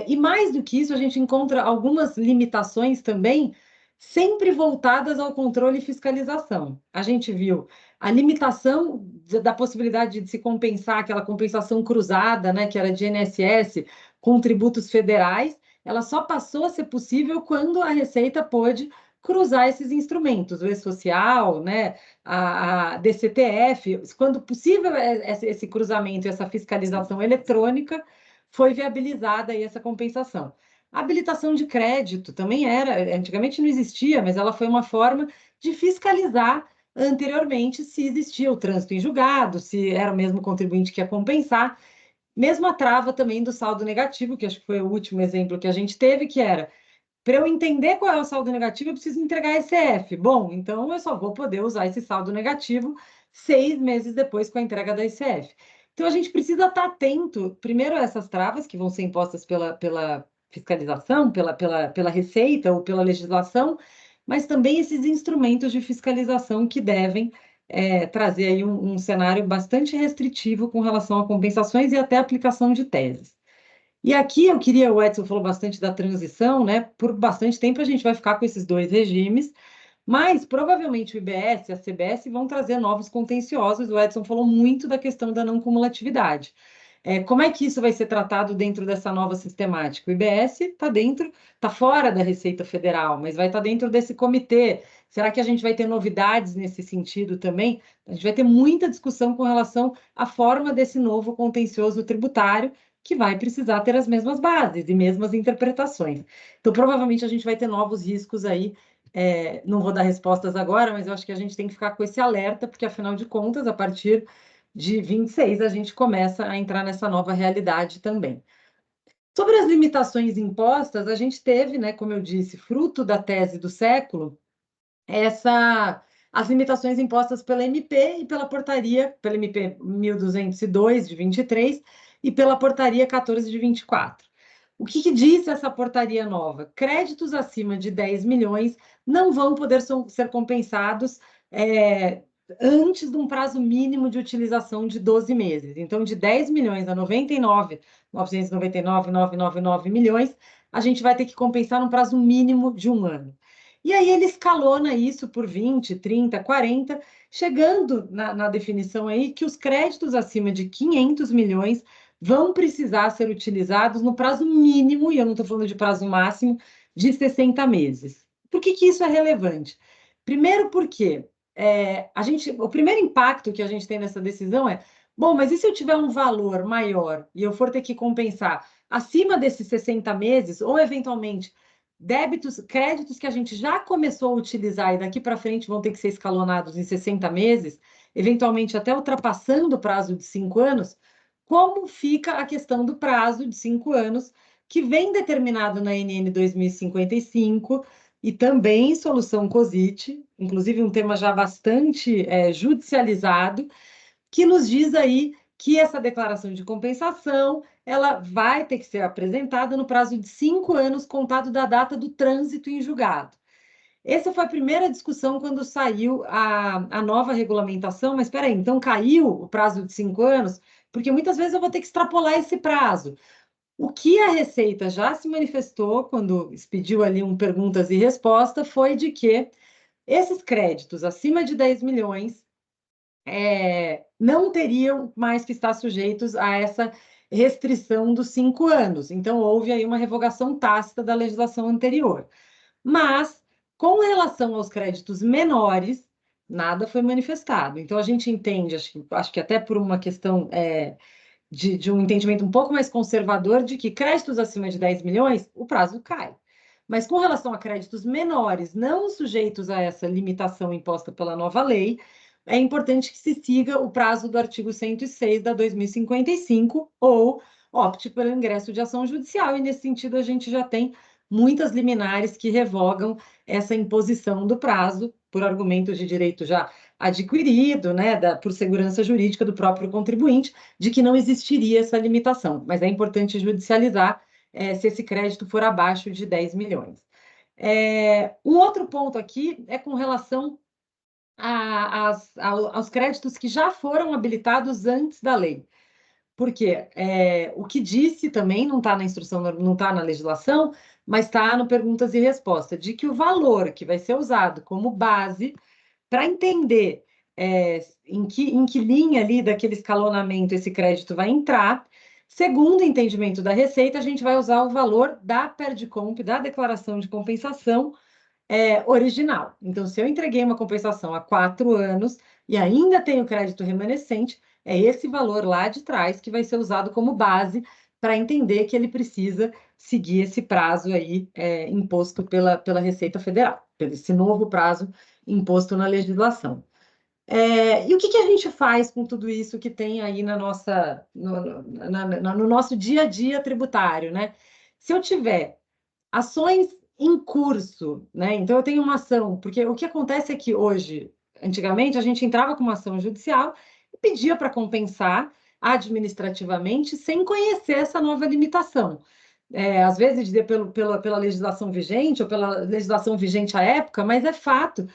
E mais do que isso, a gente encontra algumas limitações também, sempre voltadas ao controle e fiscalização. A gente viu a limitação da possibilidade de se compensar aquela compensação cruzada, né, que era de INSS com tributos federais, ela só passou a ser possível quando a Receita pôde cruzar esses instrumentos, o E-Social, né, a DCTF, quando possível esse cruzamento, essa fiscalização eletrônica, foi viabilizada aí essa compensação. A habilitação de crédito também antigamente não existia, mas ela foi uma forma de fiscalizar anteriormente se existia o trânsito em julgado, se era o mesmo contribuinte que ia compensar. Mesmo a trava também do saldo negativo, que acho que foi o último exemplo que a gente teve, que era para eu entender qual é o saldo negativo, eu preciso entregar ECF. Bom, então eu só vou poder usar esse saldo negativo 6 meses depois com a entrega da ECF. Então a gente precisa estar atento, primeiro, a essas travas que vão ser impostas pela fiscalização, pela Receita ou pela legislação, mas também esses instrumentos de fiscalização que devem trazer aí um cenário bastante restritivo com relação a compensações e até aplicação de teses. E aqui o Edson falou bastante da transição, né? Por bastante tempo a gente vai ficar com esses dois regimes, mas provavelmente o IBS e a CBS vão trazer novos contenciosos. O Edson falou muito da questão da não cumulatividade. Como é que isso vai ser tratado dentro dessa nova sistemática? O IBS está dentro, está fora da Receita Federal, mas vai estar dentro desse comitê. Será que a gente vai ter novidades nesse sentido também? A gente vai ter muita discussão com relação à forma desse novo contencioso tributário, que vai precisar ter as mesmas bases e mesmas interpretações. Então, provavelmente, a gente vai ter novos riscos aí. Não vou dar respostas agora, mas eu acho que a gente tem que ficar com esse alerta, porque, afinal de contas, a partir de 26, a gente começa a entrar nessa nova realidade também. Sobre as limitações impostas, a gente teve, né, como eu disse, fruto da tese do século, as limitações impostas pela MP e pela portaria, pela MP 1202 de 23 e pela portaria 14 de 24. O que diz essa portaria nova? Créditos acima de 10 milhões não vão poder ser compensados antes de um prazo mínimo de utilização de 12 meses. Então, de 10 milhões a 99.999.999 milhões, a gente vai ter que compensar num prazo mínimo de um ano. E aí ele escalona isso por 20, 30, 40, chegando na definição aí que os créditos acima de 500 milhões vão precisar ser utilizados no prazo mínimo, e eu não estou falando de prazo máximo, de 60 meses. Por que isso é relevante? Primeiro porque o primeiro impacto que a gente tem nessa decisão é, bom, mas e se eu tiver um valor maior e eu for ter que compensar acima desses 60 meses, ou eventualmente débitos, créditos que a gente já começou a utilizar e daqui para frente vão ter que ser escalonados em 60 meses, eventualmente até ultrapassando o prazo de 5 anos, como fica a questão do prazo de 5 anos, que vem determinado na NN 2055 e também em solução COSIT, inclusive um tema já bastante judicializado, que nos diz aí que essa declaração de compensação ela vai ter que ser apresentada no prazo de 5 anos, contado da data do trânsito em julgado. Essa foi a primeira discussão quando saiu a nova regulamentação, mas espera aí, então caiu o prazo de 5 anos? Porque muitas vezes eu vou ter que extrapolar esse prazo. O que a Receita já se manifestou quando expediu ali um perguntas e respostas foi de que esses créditos acima de 10 milhões não teriam mais que estar sujeitos a essa restrição dos 5 anos. Então, houve aí uma revogação tácita da legislação anterior. Mas, com relação aos créditos menores, nada foi manifestado. Então, a gente entende, acho que até por uma questão de um entendimento um pouco mais conservador, de que créditos acima de 10 milhões, o prazo cai. Mas com relação a créditos menores, não sujeitos a essa limitação imposta pela nova lei, é importante que se siga o prazo do artigo 106 da 2055 ou opte pelo ingresso de ação judicial. E nesse sentido, a gente já tem muitas liminares que revogam essa imposição do prazo por argumentos de direito já adquirido, né, por segurança jurídica do próprio contribuinte, de que não existiria essa limitação. Mas é importante judicializar se esse crédito for abaixo de 10 milhões. Um outro ponto aqui é com relação aos créditos que já foram habilitados antes da lei. Porque o que disse também não está na instrução, não está na legislação, mas está no perguntas e respostas, de que o valor que vai ser usado como base para entender em que linha ali daquele escalonamento esse crédito vai entrar, segundo o entendimento da Receita, a gente vai usar o valor da PERDCOMP, da declaração de compensação original. Então, se eu entreguei uma compensação há 4 anos e ainda tenho crédito remanescente, é esse valor lá de trás que vai ser usado como base para entender que ele precisa seguir esse prazo aí imposto pela Receita Federal, esse novo prazo imposto na legislação. E o que a gente faz com tudo isso que tem aí no nosso dia a dia tributário, né? Se eu tiver ações em curso, né? Então eu tenho uma ação, porque o que acontece é que hoje, antigamente, a gente entrava com uma ação judicial e pedia para compensar administrativamente sem conhecer essa nova limitação. Às vezes dizia pela legislação vigente ou pela legislação vigente à época, mas é fato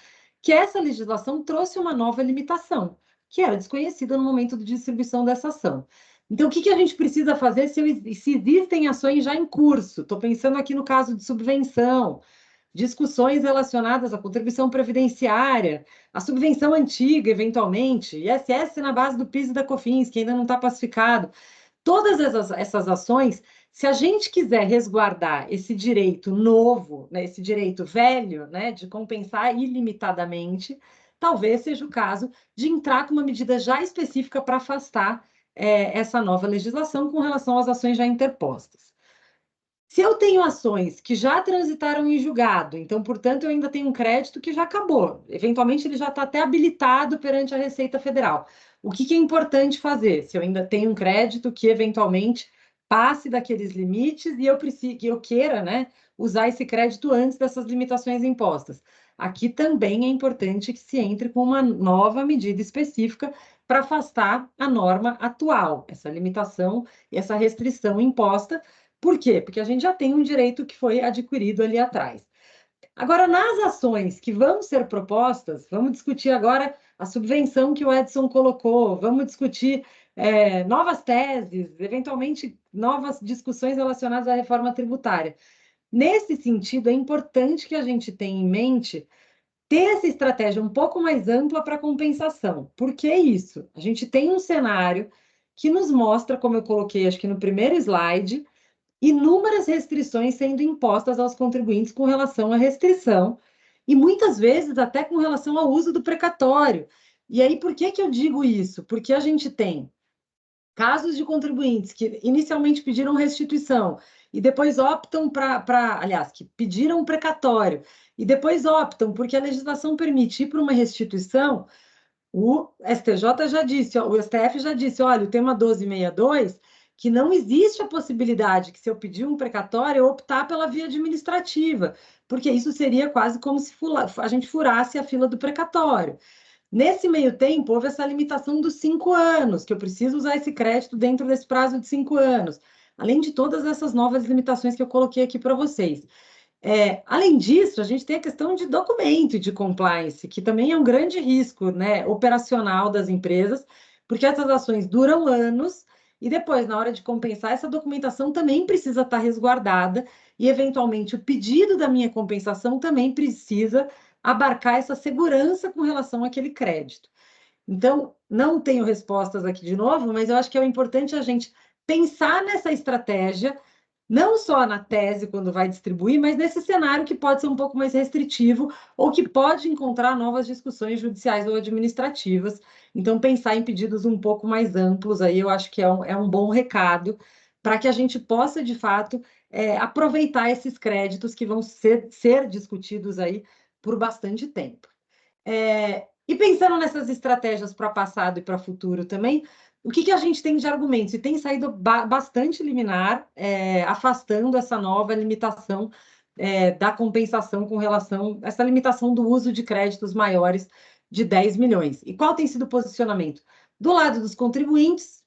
que essa legislação trouxe uma nova limitação, que era desconhecida no momento de distribuição dessa ação. Então, o que a gente precisa fazer se existem ações já em curso? Estou pensando aqui no caso de subvenção, discussões relacionadas à contribuição previdenciária, a subvenção antiga, eventualmente, ISS na base do PIS e da COFINS, que ainda não está pacificado. Todas essas ações, se a gente quiser resguardar esse direito novo, né, esse direito velho, né, de compensar ilimitadamente, talvez seja o caso de entrar com uma medida já específica para afastar essa nova legislação com relação às ações já interpostas. Se eu tenho ações que já transitaram em julgado, então, portanto, eu ainda tenho um crédito que já acabou, eventualmente ele já está até habilitado perante a Receita Federal. O que é importante fazer? Se eu ainda tenho um crédito que eventualmente passe daqueles limites e que eu queira, né, usar esse crédito antes dessas limitações impostas. Aqui também é importante que se entre com uma nova medida específica para afastar a norma atual, essa limitação e essa restrição imposta. Por quê? Porque a gente já tem um direito que foi adquirido ali atrás. Agora, nas ações que vão ser propostas, vamos discutir agora a subvenção que o Edson colocou, vamos discutir novas teses, eventualmente novas discussões relacionadas à reforma tributária. Nesse sentido, é importante que a gente tenha em mente ter essa estratégia um pouco mais ampla para compensação. Por que isso? A gente tem um cenário que nos mostra, como eu coloquei, acho que no primeiro slide, inúmeras restrições sendo impostas aos contribuintes com relação à restrição, e muitas vezes até com relação ao uso do precatório. E aí, por que eu digo isso? Porque a gente tem casos de contribuintes que inicialmente pediram restituição e depois optam aliás, que pediram precatório e depois optam porque a legislação permite ir para uma restituição. O STJ já disse, o STF já disse, olha, o tema 1262, que não existe a possibilidade que, se eu pedir um precatório, eu optar pela via administrativa, porque isso seria quase como se a gente furasse a fila do precatório. Nesse meio tempo, houve essa limitação dos 5 anos, que eu preciso usar esse crédito dentro desse prazo de 5 anos, além de todas essas novas limitações que eu coloquei aqui para vocês. Além disso, a gente tem a questão de documento e de compliance, que também é um grande risco, né, operacional das empresas, porque essas ações duram anos e depois, na hora de compensar, essa documentação também precisa estar resguardada e, eventualmente, o pedido da minha compensação também precisa abarcar essa segurança com relação àquele crédito. Então, não tenho respostas aqui de novo, mas eu acho que é importante a gente pensar nessa estratégia, não só na tese quando vai distribuir, mas nesse cenário que pode ser um pouco mais restritivo ou que pode encontrar novas discussões judiciais ou administrativas. Então, pensar em pedidos um pouco mais amplos aí, eu acho que é um bom recado para que a gente possa, de fato, aproveitar esses créditos que vão ser discutidos aí por bastante tempo. E pensando nessas estratégias para passado e para futuro também, o que a gente tem de argumentos? E tem saído bastante liminar, afastando essa nova limitação da compensação com relação a essa limitação do uso de créditos maiores de 10 milhões. E qual tem sido o posicionamento? Do lado dos contribuintes,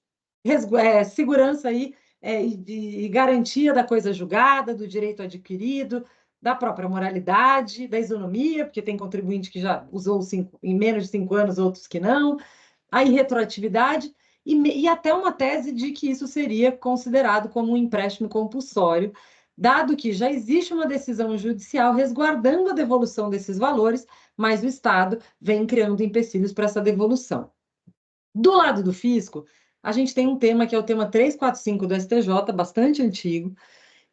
segurança aí e garantia da coisa julgada, do direito adquirido, da própria moralidade, da isonomia, porque tem contribuinte que já usou em menos de 5 anos, outros que não, a irretroatividade, e até uma tese de que isso seria considerado como um empréstimo compulsório, dado que já existe uma decisão judicial resguardando a devolução desses valores, mas o Estado vem criando empecilhos para essa devolução. Do lado do fisco, a gente tem um tema que é o tema 345 do STJ, bastante antigo,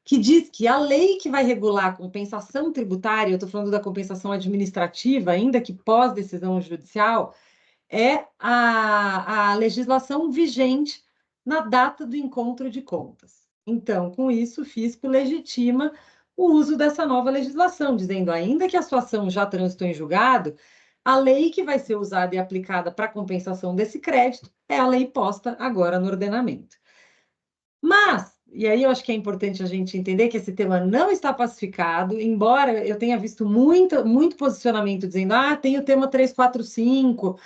que diz que a lei que vai regular a compensação tributária, eu estou falando da compensação administrativa, ainda que pós-decisão judicial, é a legislação vigente na data do encontro de contas. Então, com isso, o fisco legitima o uso dessa nova legislação, dizendo, ainda que a sua ação já transitou em julgado, a lei que vai ser usada e aplicada para a compensação desse crédito é a lei posta agora no ordenamento. Mas, e aí eu acho que é importante a gente entender que esse tema não está pacificado, embora eu tenha visto muito posicionamento dizendo, tem o tema 345,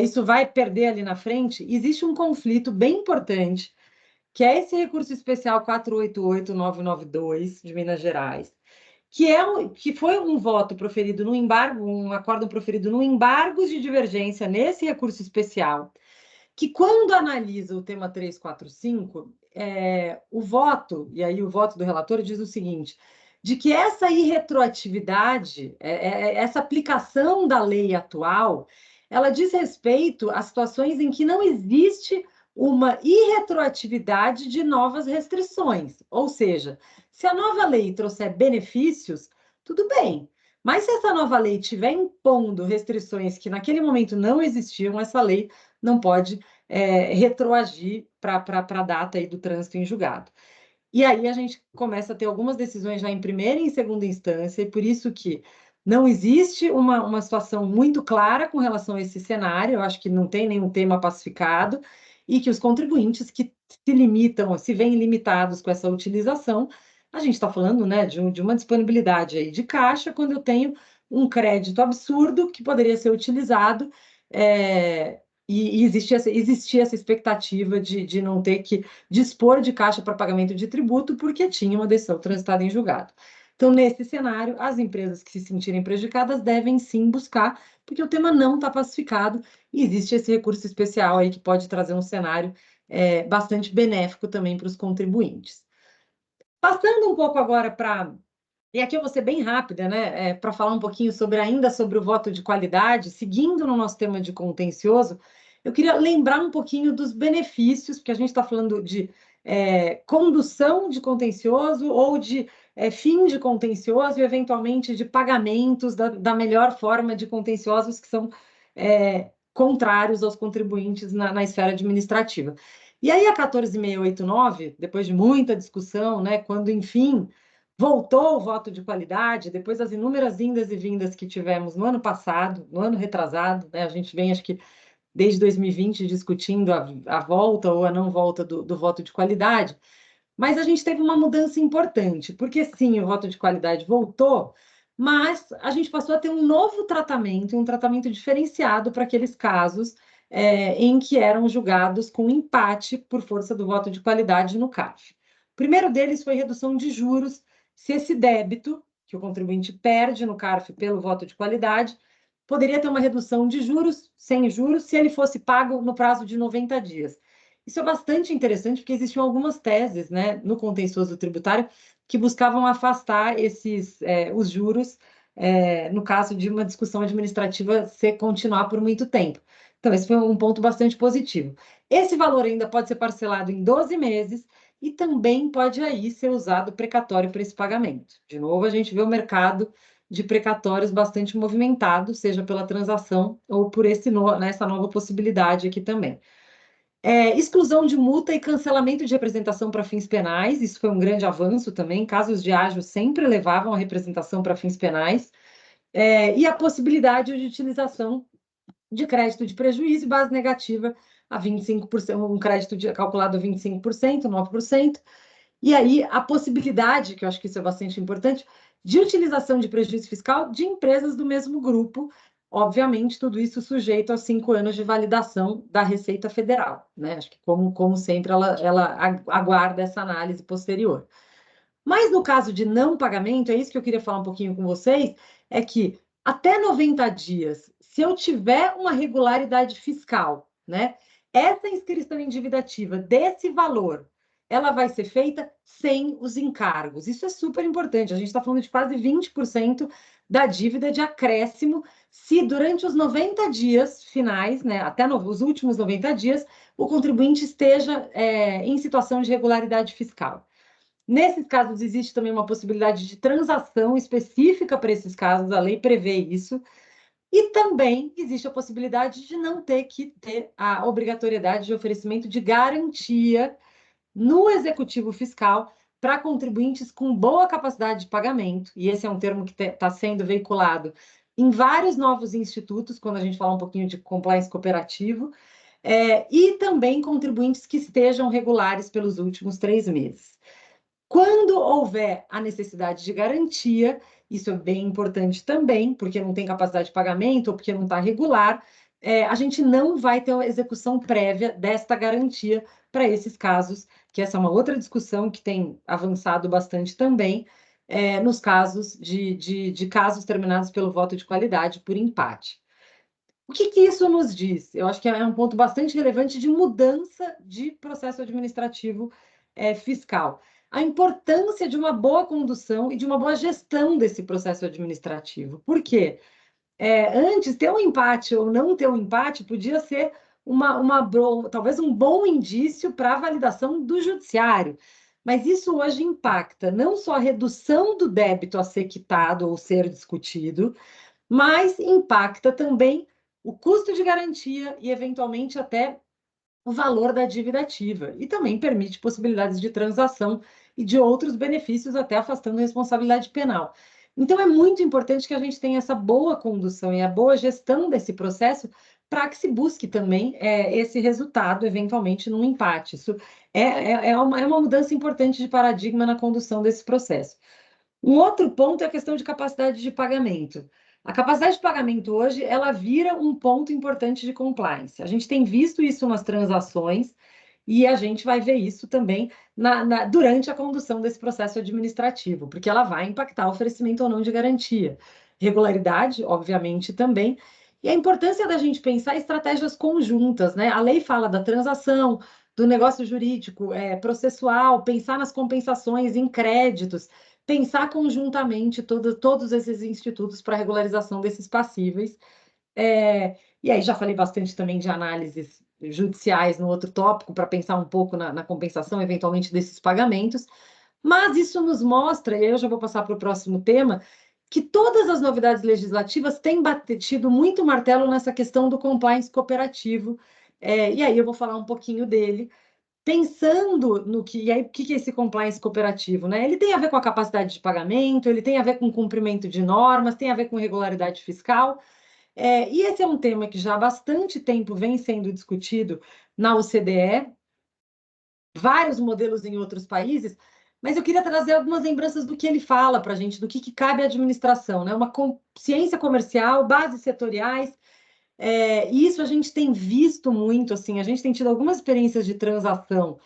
isso vai perder ali na frente, existe um conflito bem importante, que é esse recurso especial 488-992 de Minas Gerais, que foi um voto proferido no embargo, um acórdão proferido no embargos de divergência nesse recurso especial, que quando analisa o tema 345, o voto, e aí o voto do relator diz o seguinte, de que essa irretroatividade, essa aplicação da lei atual, ela diz respeito a situações em que não existe uma irretroatividade de novas restrições. Ou seja, se a nova lei trouxer benefícios, tudo bem. Mas se essa nova lei estiver impondo restrições que naquele momento não existiam, essa lei não pode retroagir para a data aí do trânsito em julgado. E aí a gente começa a ter algumas decisões já em primeira e em segunda instância, e por isso que não existe uma situação muito clara com relação a esse cenário, eu acho que não tem nenhum tema pacificado, e que os contribuintes que se limitam, se veem limitados com essa utilização, a gente está falando, né, de uma disponibilidade aí de caixa quando eu tenho um crédito absurdo que poderia ser utilizado, e existia essa expectativa de não ter que dispor de caixa para pagamento de tributo porque tinha uma decisão transitada em julgado. Então, nesse cenário, as empresas que se sentirem prejudicadas devem sim buscar, porque o tema não está pacificado e existe esse recurso especial aí que pode trazer um cenário bastante benéfico também para os contribuintes. Passando um pouco agora para... E aqui eu vou ser bem rápida, né? Para falar um pouquinho ainda sobre o voto de qualidade, seguindo no nosso tema de contencioso, eu queria lembrar um pouquinho dos benefícios, porque a gente está falando de condução de contencioso ou de fim de contencioso e, eventualmente, de pagamentos da melhor forma de contenciosos que são contrários aos contribuintes na esfera administrativa. E aí, a 14.689, depois de muita discussão, né, quando, enfim, voltou o voto de qualidade, depois das inúmeras indas e vindas que tivemos no ano passado, no ano retrasado, né, a gente vem, acho que, desde 2020, discutindo a volta ou a não volta do voto de qualidade, mas a gente teve uma mudança importante, porque sim, o voto de qualidade voltou, mas a gente passou a ter um novo tratamento, um tratamento diferenciado para aqueles casos em que eram julgados com empate por força do voto de qualidade no CARF. O primeiro deles foi redução de juros, se esse débito que o contribuinte perde no CARF pelo voto de qualidade poderia ter uma redução de juros, sem juros, se ele fosse pago no prazo de 90 dias. Isso é bastante interessante, porque existiam algumas teses, né, no contencioso tributário que buscavam afastar os juros, no caso de uma discussão administrativa continuar por muito tempo. Então, esse foi um ponto bastante positivo. Esse valor ainda pode ser parcelado em 12 meses e também pode aí ser usado precatório para esse pagamento. De novo, a gente vê o mercado de precatórios bastante movimentado, seja pela transação ou por essa nova possibilidade aqui também. Exclusão de multa e cancelamento de representação para fins penais, isso foi um grande avanço também. Casos de ágio sempre levavam a representação para fins penais, e a possibilidade de utilização de crédito de prejuízo e base negativa a 25%, um crédito calculado a 25%, 9%, e aí a possibilidade, que eu acho que isso é bastante importante, de utilização de prejuízo fiscal de empresas do mesmo grupo, obviamente, tudo isso sujeito aos 5 anos de validação da Receita Federal, né? Acho que, como sempre, ela aguarda essa análise posterior. Mas no caso de não pagamento, é isso que eu queria falar um pouquinho com vocês, é que até 90 dias, se eu tiver uma regularidade fiscal, né? Essa inscrição em dívida ativa desse valor, ela vai ser feita sem os encargos. Isso é super importante. A gente está falando de quase 20% da dívida de acréscimo, se durante os 90 dias finais, né, até os últimos 90 dias, o contribuinte esteja em situação de regularidade fiscal. Nesses casos, existe também uma possibilidade de transação específica para esses casos, a lei prevê isso. E também existe a possibilidade de não ter que ter a obrigatoriedade de oferecimento de garantia no executivo fiscal para contribuintes com boa capacidade de pagamento, e esse é um termo que está sendo veiculado em vários novos institutos, quando a gente fala um pouquinho de compliance cooperativo, e também contribuintes que estejam regulares pelos últimos 3 meses. Quando houver a necessidade de garantia, isso é bem importante também, porque não tem capacidade de pagamento ou porque não está regular, a gente não vai ter uma execução prévia desta garantia para esses casos, que essa é uma outra discussão que tem avançado bastante também, nos casos de casos terminados pelo voto de qualidade por empate. O que isso nos diz? Eu acho que é um ponto bastante relevante de mudança de processo administrativo fiscal. A importância de uma boa condução e de uma boa gestão desse processo administrativo. Por quê? Antes, ter um empate ou não ter um empate podia ser talvez um bom indício para a validação do judiciário. Mas isso hoje impacta não só a redução do débito a ser quitado ou ser discutido, mas impacta também o custo de garantia e, eventualmente, até o valor da dívida ativa. E também permite possibilidades de transação e de outros benefícios, até afastando a responsabilidade penal. Então, é muito importante que a gente tenha essa boa condução e a boa gestão desse processo para que se busque também esse resultado, eventualmente, num empate. Isso é uma mudança importante de paradigma na condução desse processo. Um outro ponto é a questão de capacidade de pagamento. A capacidade de pagamento hoje, ela vira um ponto importante de compliance. A gente tem visto isso nas transações e a gente vai ver isso também durante a condução desse processo administrativo, porque ela vai impactar o oferecimento ou não de garantia. Regularidade, obviamente, também. E a importância da gente pensar estratégias conjuntas, né? A lei fala da transação, do negócio jurídico, processual, pensar nas compensações em créditos, pensar conjuntamente todos esses institutos para regularização desses passíveis. E aí já falei bastante também de análises judiciais no outro tópico, para pensar um pouco na compensação, eventualmente, desses pagamentos. Mas isso nos mostra, e aí eu já vou passar para o próximo tema, que todas as novidades legislativas têm batido muito martelo nessa questão do compliance cooperativo. E aí eu vou falar um pouquinho dele, pensando no que, e aí, o que é esse compliance cooperativo, né? Ele tem a ver com a capacidade de pagamento, ele tem a ver com cumprimento de normas, tem a ver com regularidade fiscal. E esse é um tema que já há bastante tempo vem sendo discutido na OCDE, vários modelos em outros países, mas eu queria trazer algumas lembranças do que ele fala para a gente, do que cabe à administração, né? Uma consciência comercial, bases setoriais, e isso a gente tem visto muito, assim, a gente tem tido algumas experiências de transação,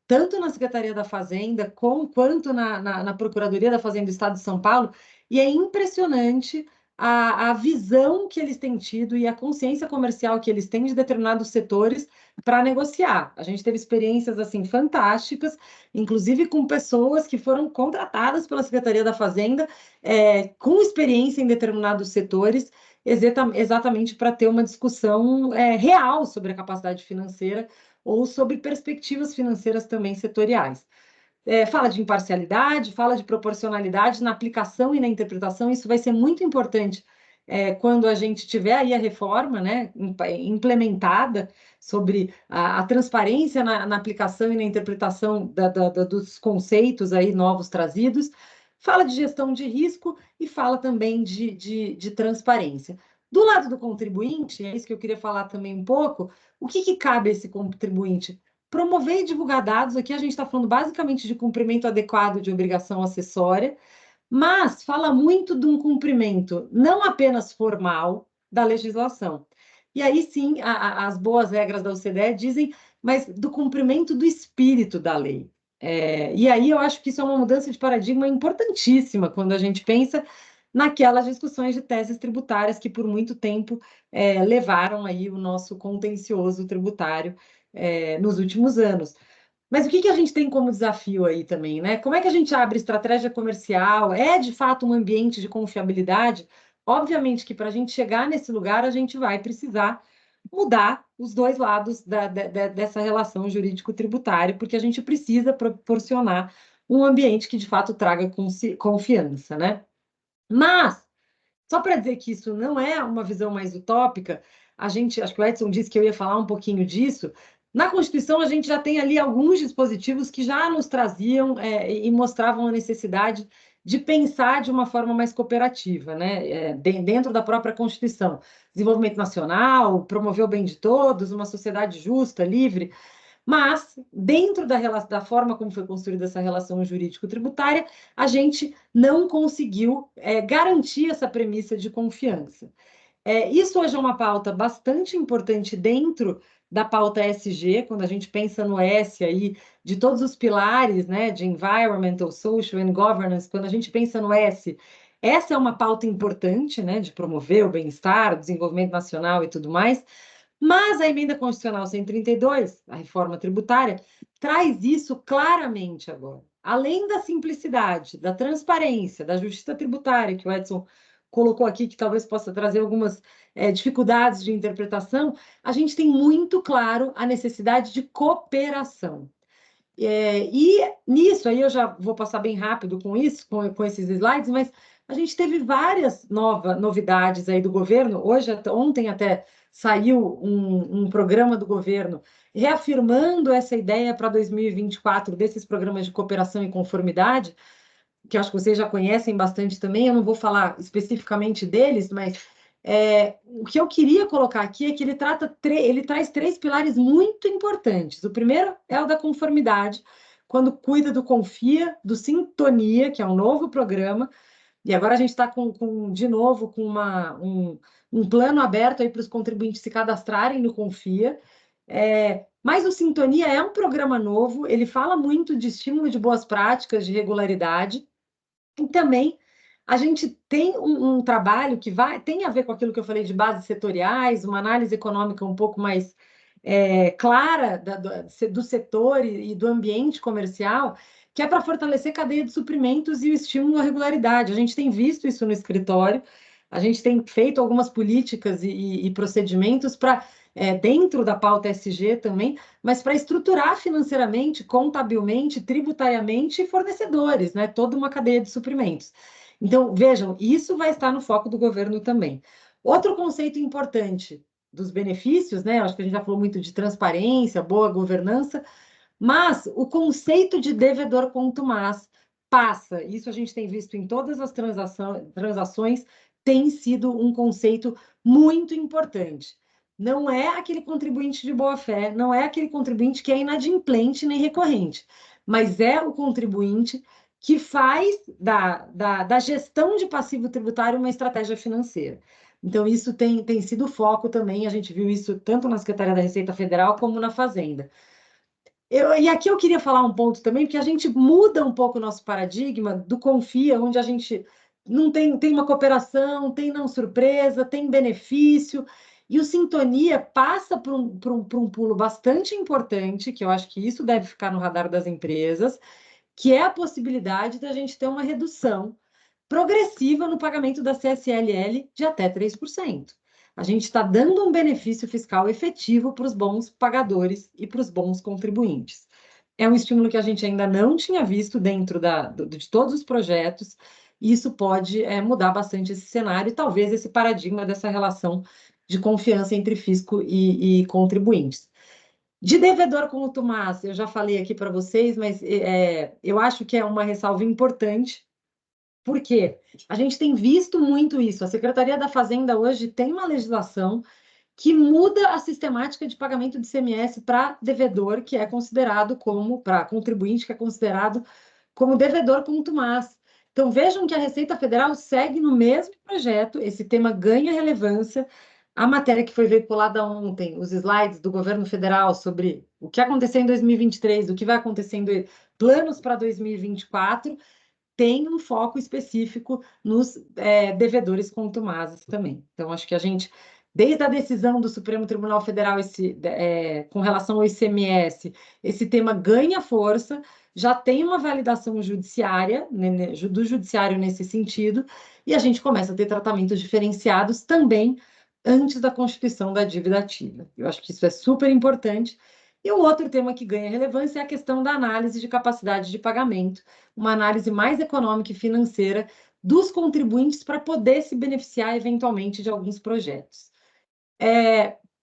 tanto na Secretaria da Fazenda, quanto na Procuradoria da Fazenda do Estado de São Paulo, e é impressionante a visão que eles têm tido e a consciência comercial que eles têm de determinados setores para negociar. A gente teve experiências assim fantásticas, inclusive com pessoas que foram contratadas pela Secretaria da Fazenda, com experiência em determinados setores, exatamente para ter uma discussão real sobre a capacidade financeira ou sobre perspectivas financeiras também setoriais. Fala de imparcialidade, fala de proporcionalidade na aplicação e na interpretação, isso vai ser muito importante quando a gente tiver aí a reforma, né, implementada sobre a transparência na aplicação e na interpretação dos conceitos aí novos trazidos. Fala de gestão de risco e fala também de transparência. Do lado do contribuinte, é isso que eu queria falar também um pouco, o que cabe a esse contribuinte? Promover e divulgar dados, aqui a gente está falando basicamente de cumprimento adequado de obrigação acessória, mas fala muito de um cumprimento não apenas formal da legislação. E aí sim, as boas regras da OCDE dizem, mas do cumprimento do espírito da lei. E aí eu acho que isso é uma mudança de paradigma importantíssima quando a gente pensa naquelas discussões de teses tributárias que por muito tempo levaram aí o nosso contencioso tributário nos últimos anos. Mas o que a gente tem como desafio aí também, né? Como é que a gente abre estratégia comercial? É de fato um ambiente de confiabilidade? Obviamente que para a gente chegar nesse lugar, a gente vai precisar mudar os dois lados dessa relação jurídico-tributária, porque a gente precisa proporcionar um ambiente que de fato traga confiança, né? Mas, só para dizer que isso não é uma visão mais utópica, acho que o Edson disse que eu ia falar um pouquinho disso. Na Constituição, a gente já tem ali alguns dispositivos que já nos traziam e mostravam a necessidade de pensar de uma forma mais cooperativa, né? Dentro da própria Constituição. Desenvolvimento nacional, promover o bem de todos, uma sociedade justa, livre. Mas, dentro da forma como foi construída essa relação jurídico-tributária, a gente não conseguiu garantir essa premissa de confiança. Isso hoje é uma pauta bastante importante dentro da pauta ESG, quando a gente pensa no S aí, de todos os pilares, né, de Environmental, Social and Governance, quando a gente pensa no S, essa é uma pauta importante, né, de promover o bem-estar, o desenvolvimento nacional e tudo mais, mas a emenda constitucional 132, a reforma tributária, traz isso claramente agora. Além da simplicidade, da transparência, da justiça tributária, que o Edson colocou aqui, que talvez possa trazer algumas dificuldades de interpretação, a gente tem muito claro a necessidade de cooperação. E nisso, aí eu já vou passar bem rápido com isso, com esses slides, mas a gente teve várias novidades aí do governo. Ontem até saiu um programa do governo reafirmando essa ideia para 2024 desses programas de cooperação e conformidade, que eu acho que vocês já conhecem bastante também. Eu não vou falar especificamente deles, mas O que eu queria colocar aqui é que ele traz 3 pilares muito importantes. O primeiro é o da conformidade, quando cuida do Confia, do Sintonia, que é um novo programa, e agora a gente está de novo com um plano aberto aí para os contribuintes se cadastrarem no Confia. Mas o Sintonia é um programa novo, ele fala muito de estímulo de boas práticas, de regularidade, e também a gente tem um trabalho que tem a ver com aquilo que eu falei de bases setoriais, uma análise econômica um pouco mais clara do setor e do ambiente comercial, que é para fortalecer a cadeia de suprimentos e o estímulo à regularidade. A gente tem visto isso no escritório, a gente tem feito algumas políticas e procedimentos para, dentro da pauta SG também, mas para estruturar financeiramente, contabilmente, tributariamente fornecedores, né? Toda uma cadeia de suprimentos. Então, vejam, isso vai estar no foco do governo também. Outro conceito importante dos benefícios, né? Acho que a gente já falou muito de transparência, boa governança, mas o conceito de devedor contumaz passa, isso a gente tem visto em todas as transações, tem sido um conceito muito importante. Não é aquele contribuinte de boa-fé, não é aquele contribuinte que é inadimplente nem recorrente, mas é o contribuinte que faz da gestão de passivo tributário uma estratégia financeira. Então, isso tem sido o foco também, a gente viu isso tanto na Secretaria da Receita Federal como na Fazenda. E aqui eu queria falar um ponto também, porque a gente muda um pouco o nosso paradigma do Confia, onde a gente não tem uma cooperação, tem não surpresa, tem benefício, e o Sintonia passa por um pulo bastante importante, que eu acho que isso deve ficar no radar das empresas, que é a possibilidade da gente ter uma redução progressiva no pagamento da CSLL de até 3%. A gente está dando um benefício fiscal efetivo para os bons pagadores e para os bons contribuintes. É um estímulo que a gente ainda não tinha visto dentro de todos os projetos, e isso pode mudar bastante esse cenário e talvez esse paradigma dessa relação de confiança entre fisco e contribuintes. De devedor contumaz, eu já falei aqui para vocês, mas eu acho que é uma ressalva importante. Por quê? A gente tem visto muito isso. A Secretaria da Fazenda hoje tem uma legislação que muda a sistemática de pagamento de ICMS para devedor, que é considerado para contribuinte, que é considerado como devedor contumaz. Então, vejam que a Receita Federal segue no mesmo projeto, esse tema ganha relevância. A matéria que foi veiculada ontem, os slides do governo federal sobre o que aconteceu em 2023, o que vai acontecendo, planos para 2024, tem um foco específico nos devedores contumazes também. Então, acho que a gente, desde a decisão do Supremo Tribunal Federal com relação ao ICMS, esse tema ganha força, já tem uma validação judiciária, né, do judiciário nesse sentido, e a gente começa a ter tratamentos diferenciados também antes da constituição da dívida ativa. Eu acho que isso é super importante. E o outro tema que ganha relevância é a questão da análise de capacidade de pagamento, uma análise mais econômica e financeira dos contribuintes para poder se beneficiar eventualmente de alguns projetos.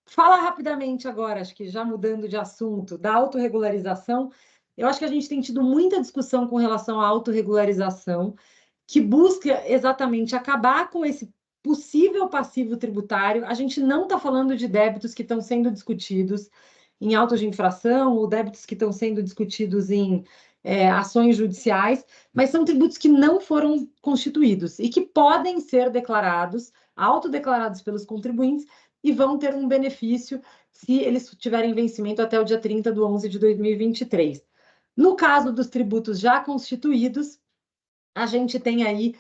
Falar rapidamente agora, acho que já mudando de assunto, da autorregularização, eu acho que a gente tem tido muita discussão com relação à autorregularização, que busca exatamente acabar com esse possível passivo tributário. A gente não está falando de débitos que estão sendo discutidos em autos de infração ou débitos que estão sendo discutidos em ações judiciais, mas são tributos que não foram constituídos e que podem ser declarados, autodeclarados pelos contribuintes e vão ter um benefício se eles tiverem vencimento até o dia 30/11 de 2023. No caso dos tributos já constituídos, a gente tem aí,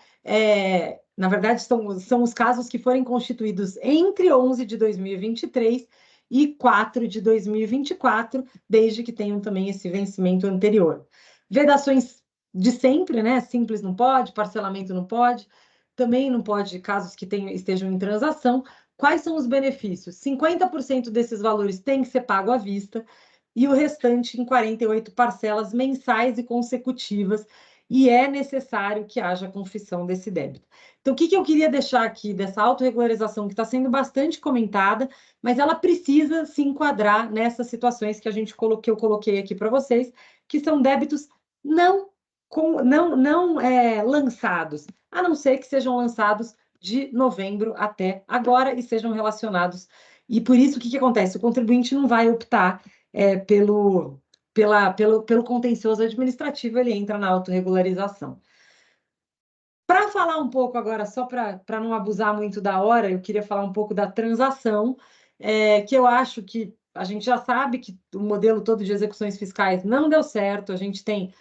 na verdade, são os casos que forem constituídos entre 11 de 2023 e 4 de 2024, desde que tenham também esse vencimento anterior. Vedações de sempre, né? Simples não pode, parcelamento não pode, também não pode casos que estejam em transação. Quais são os benefícios? 50% desses valores tem que ser pago à vista e o restante em 48 parcelas mensais e consecutivas, e é necessário que haja confissão desse débito. Então, o que eu queria deixar aqui dessa autorregularização, que está sendo bastante comentada, mas ela precisa se enquadrar nessas situações que eu coloquei aqui para vocês, que são débitos não lançados, a não ser que sejam lançados de novembro até agora e sejam relacionados. E por isso, o que acontece? O contribuinte não vai optar pelo contencioso administrativo, ele entra na autorregularização. Para falar um pouco agora, só para não abusar muito da hora, eu queria falar um pouco da transação, que eu acho que a gente já sabe que o modelo todo de execuções fiscais não deu certo, a gente tem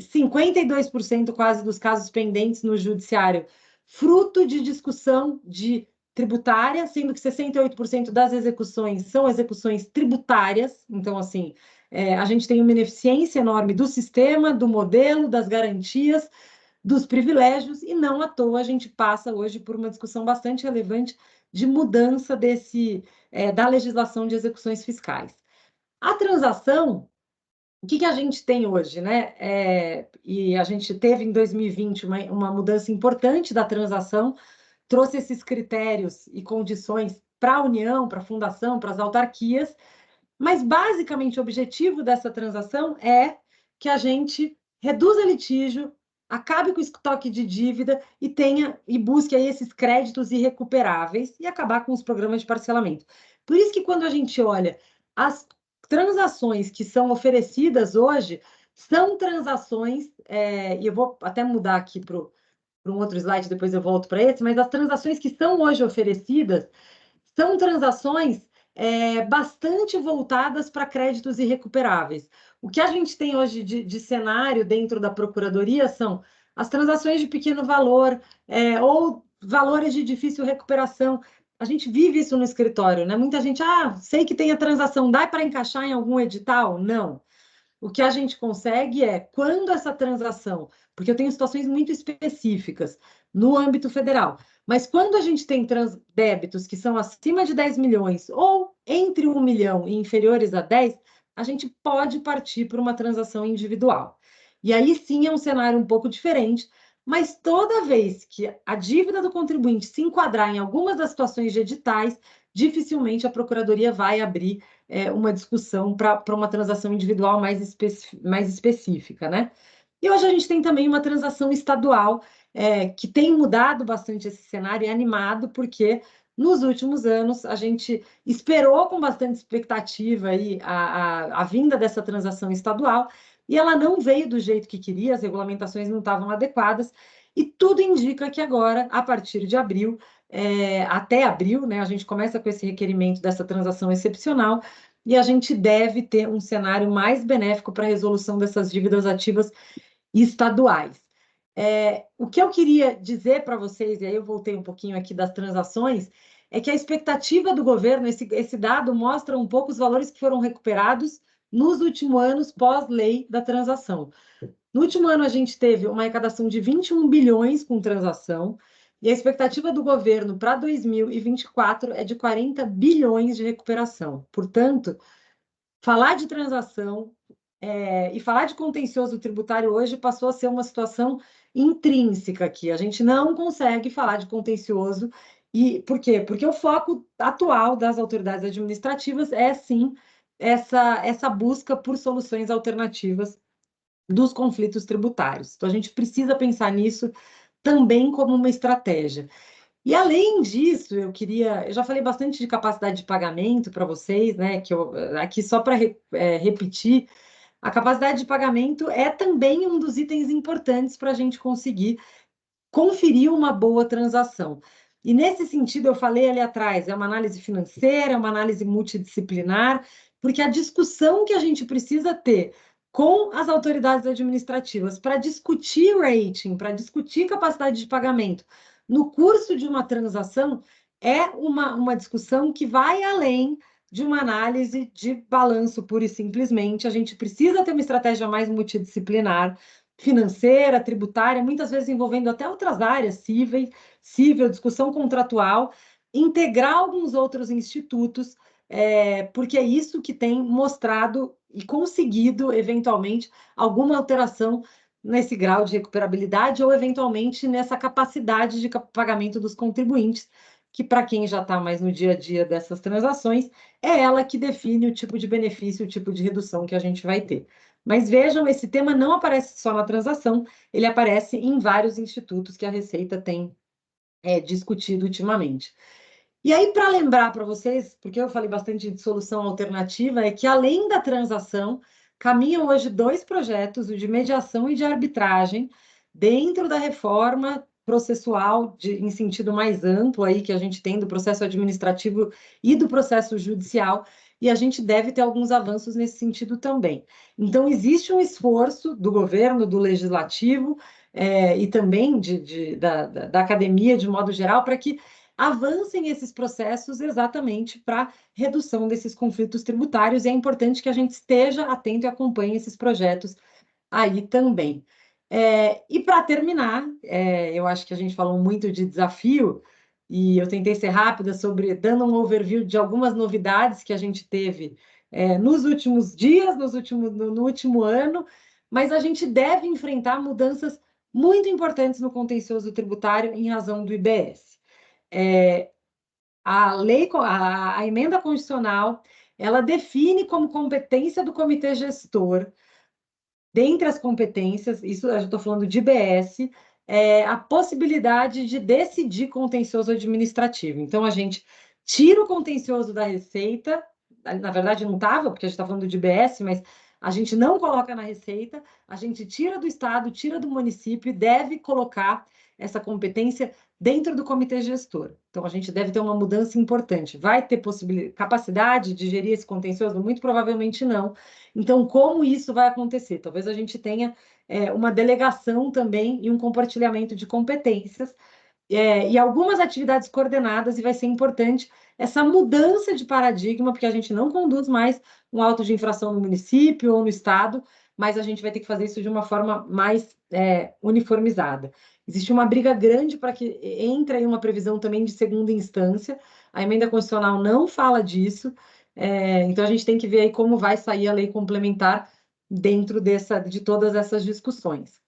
52% quase dos casos pendentes no judiciário, fruto de discussão de tributária, sendo que 68% das execuções são execuções tributárias, então, assim, a gente tem uma ineficiência enorme do sistema, do modelo, das garantias, dos privilégios, e não à toa a gente passa hoje por uma discussão bastante relevante de mudança da legislação de execuções fiscais. A transação, o que a gente tem hoje, né? E a gente teve em 2020 uma mudança importante da transação, trouxe esses critérios e condições para a União, para a Fundação, para as autarquias, mas basicamente o objetivo dessa transação é que a gente reduza litígio, acabe com o estoque de dívida e busque aí esses créditos irrecuperáveis e acabar com os programas de parcelamento. Por isso que quando a gente olha as transações que são oferecidas hoje, são transações, e eu vou até mudar aqui para um outro slide, depois eu volto para esse, mas as transações que são hoje oferecidas são transações bastante voltadas para créditos irrecuperáveis. O que a gente tem hoje de cenário dentro da Procuradoria são as transações de pequeno valor ou valores de difícil recuperação. A gente vive isso no escritório, né? Muita gente, sei que tem a transação, dá para encaixar em algum edital? Não. O que a gente consegue quando essa transação, porque eu tenho situações muito específicas no âmbito federal, mas quando a gente tem débitos que são acima de 10 milhões ou entre 1 milhão e inferiores a 10, a gente pode partir para uma transação individual. E aí sim é um cenário um pouco diferente, mas toda vez que a dívida do contribuinte se enquadrar em algumas das situações de editais, dificilmente a Procuradoria vai abrir uma discussão para uma transação individual mais específica, né? E hoje a gente tem também uma transação estadual que tem mudado bastante esse cenário, é animado, porque nos últimos anos a gente esperou com bastante expectativa aí a vinda dessa transação estadual, e ela não veio do jeito que queria, as regulamentações não estavam adequadas, e tudo indica que agora, a partir de abril, até abril, né, a gente começa com esse requerimento dessa transação excepcional, e a gente deve ter um cenário mais benéfico para a resolução dessas dívidas ativas estaduais. O que eu queria dizer para vocês, e aí eu voltei um pouquinho aqui das transações, é que a expectativa do governo, esse dado mostra um pouco os valores que foram recuperados nos últimos anos pós-lei da transação. No último ano, a gente teve uma arrecadação de 21 bilhões com transação, e a expectativa do governo para 2024 é de 40 bilhões de recuperação. Portanto, falar de transação e falar de contencioso tributário hoje passou a ser uma situação intrínseca aqui. A gente não consegue falar de contencioso. E por quê? Porque o foco atual das autoridades administrativas é, sim, essa busca por soluções alternativas dos conflitos tributários. Então, a gente precisa pensar nisso também como uma estratégia. E além disso, eu já falei bastante de capacidade de pagamento para vocês, né? Que aqui só para repetir, a capacidade de pagamento é também um dos itens importantes para a gente conseguir conferir uma boa transação. E nesse sentido, eu falei ali atrás, é uma análise financeira, é uma análise multidisciplinar, porque a discussão que a gente precisa ter com as autoridades administrativas para discutir rating, para discutir capacidade de pagamento no curso de uma transação, é uma discussão que vai além de uma análise de balanço pura e simplesmente. A gente precisa ter uma estratégia mais multidisciplinar, financeira, tributária, muitas vezes envolvendo até outras áreas, cível, discussão contratual, integrar alguns outros institutos, porque é isso que tem mostrado e conseguido, eventualmente, alguma alteração nesse grau de recuperabilidade ou, eventualmente, nessa capacidade de pagamento dos contribuintes, que, para quem já está mais no dia a dia dessas transações, é ela que define o tipo de benefício, o tipo de redução que a gente vai ter. Mas vejam, esse tema não aparece só na transação, ele aparece em vários institutos que a Receita tem discutido ultimamente. E aí, para lembrar para vocês, porque eu falei bastante de solução alternativa, é que além da transação, caminham hoje dois projetos, o de mediação e de arbitragem, dentro da reforma processual em sentido mais amplo aí que a gente tem do processo administrativo e do processo judicial, e a gente deve ter alguns avanços nesse sentido também. Então, existe um esforço do governo, do legislativo, e também da academia, de modo geral, para que avancem esses processos exatamente para redução desses conflitos tributários, e é importante que a gente esteja atento e acompanhe esses projetos aí também. E para terminar, eu acho que a gente falou muito de desafio, e eu tentei ser rápida sobre, dando um overview de algumas novidades que a gente teve nos últimos dias, no último ano, mas a gente deve enfrentar mudanças muito importantes no contencioso tributário em razão do IBS. A emenda constitucional, ela define como competência do comitê gestor, dentre as competências, isso eu estou falando de IBS, a possibilidade de decidir contencioso administrativo. Então, a gente tira o contencioso da Receita, na verdade não estava, porque a gente está falando de IBS, mas a gente não coloca na Receita, a gente tira do Estado, tira do município e deve colocar essa competência dentro do comitê gestor. Então, a gente deve ter uma mudança importante. Vai ter capacidade de gerir esse contencioso? Muito provavelmente não. Então, como isso vai acontecer? Talvez a gente tenha uma delegação também e um compartilhamento de competências e algumas atividades coordenadas, e vai ser importante essa mudança de paradigma, porque a gente não conduz mais um auto de infração no município ou no estado, mas a gente vai ter que fazer isso de uma forma mais uniformizada. Existe uma briga grande para que entre aí uma previsão também de segunda instância. A emenda constitucional não fala disso, então a gente tem que ver aí como vai sair a lei complementar dentro de todas essas discussões.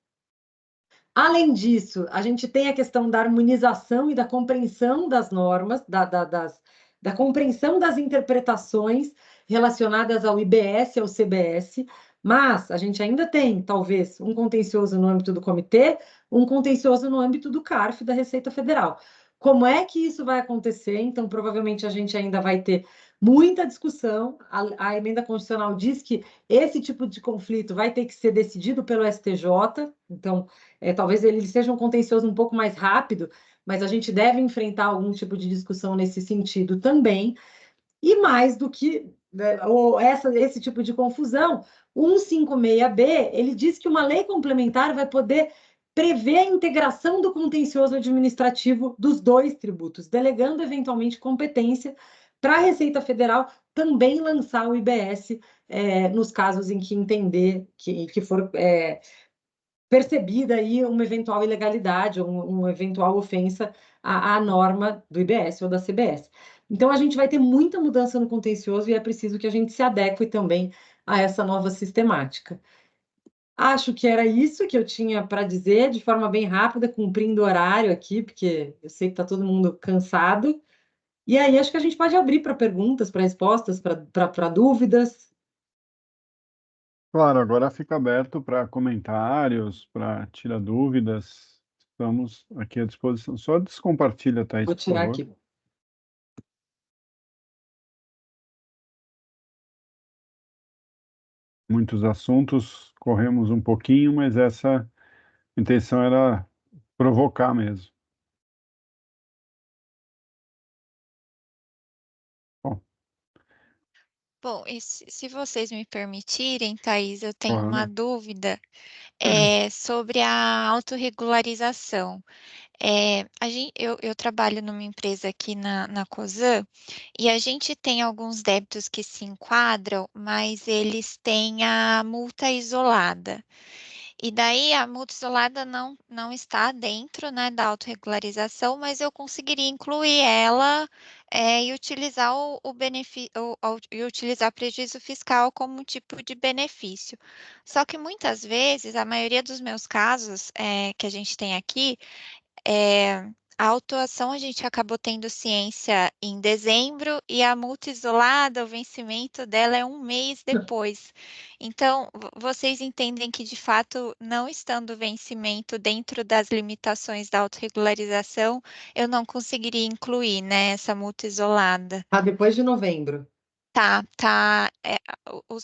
Além disso, a gente tem a questão da harmonização e da compreensão das normas, da compreensão das interpretações relacionadas ao IBS e ao CBS, mas a gente ainda tem, talvez, um contencioso no âmbito do comitê, um contencioso no âmbito do CARF, da Receita Federal. Como é que isso vai acontecer? Então, provavelmente a gente ainda vai ter muita discussão. A emenda constitucional diz que esse tipo de conflito vai ter que ser decidido pelo STJ, então talvez ele seja um contencioso um pouco mais rápido, mas a gente deve enfrentar algum tipo de discussão nesse sentido também. E mais do que esse tipo de confusão, o 156B, ele diz que uma lei complementar vai poder prever a integração do contencioso administrativo dos dois tributos, delegando eventualmente competência para a Receita Federal também lançar o IBS nos casos em que entender que for percebida aí uma eventual ilegalidade ou uma eventual ofensa à norma do IBS ou da CBS. Então, a gente vai ter muita mudança no contencioso e é preciso que a gente se adeque também a essa nova sistemática. Acho que era isso que eu tinha para dizer, de forma bem rápida, cumprindo o horário aqui, porque eu sei que está todo mundo cansado. E aí, acho que a gente pode abrir para perguntas, para respostas, para dúvidas. Claro, agora fica aberto para comentários, para tirar dúvidas. Estamos aqui à disposição. Só descompartilha, Thaís, Vou por tirar favor. aqui. Muitos assuntos, corremos um pouquinho, mas essa intenção era provocar mesmo. Bom, Bom, e se vocês me permitirem, Thaís, eu tenho uma claro. dúvida sobre a autorregularização. Eu trabalho numa empresa aqui na Cosan e a gente tem alguns débitos que se enquadram, mas eles têm a multa isolada. E daí a multa isolada não está dentro, né, da autorregularização, mas eu conseguiria incluir ela e utilizar o benefício e utilizar prejuízo fiscal como um tipo de benefício. Só que muitas vezes, a maioria dos meus casos que a gente tem aqui, é, a autuação a gente acabou tendo ciência em dezembro e a multa isolada, o vencimento dela é 1 mês depois. Então, vocês entendem que, de fato, não estando o vencimento dentro das limitações da autorregularização, eu não conseguiria incluir, né, essa multa isolada. Ah, depois de novembro. Tá.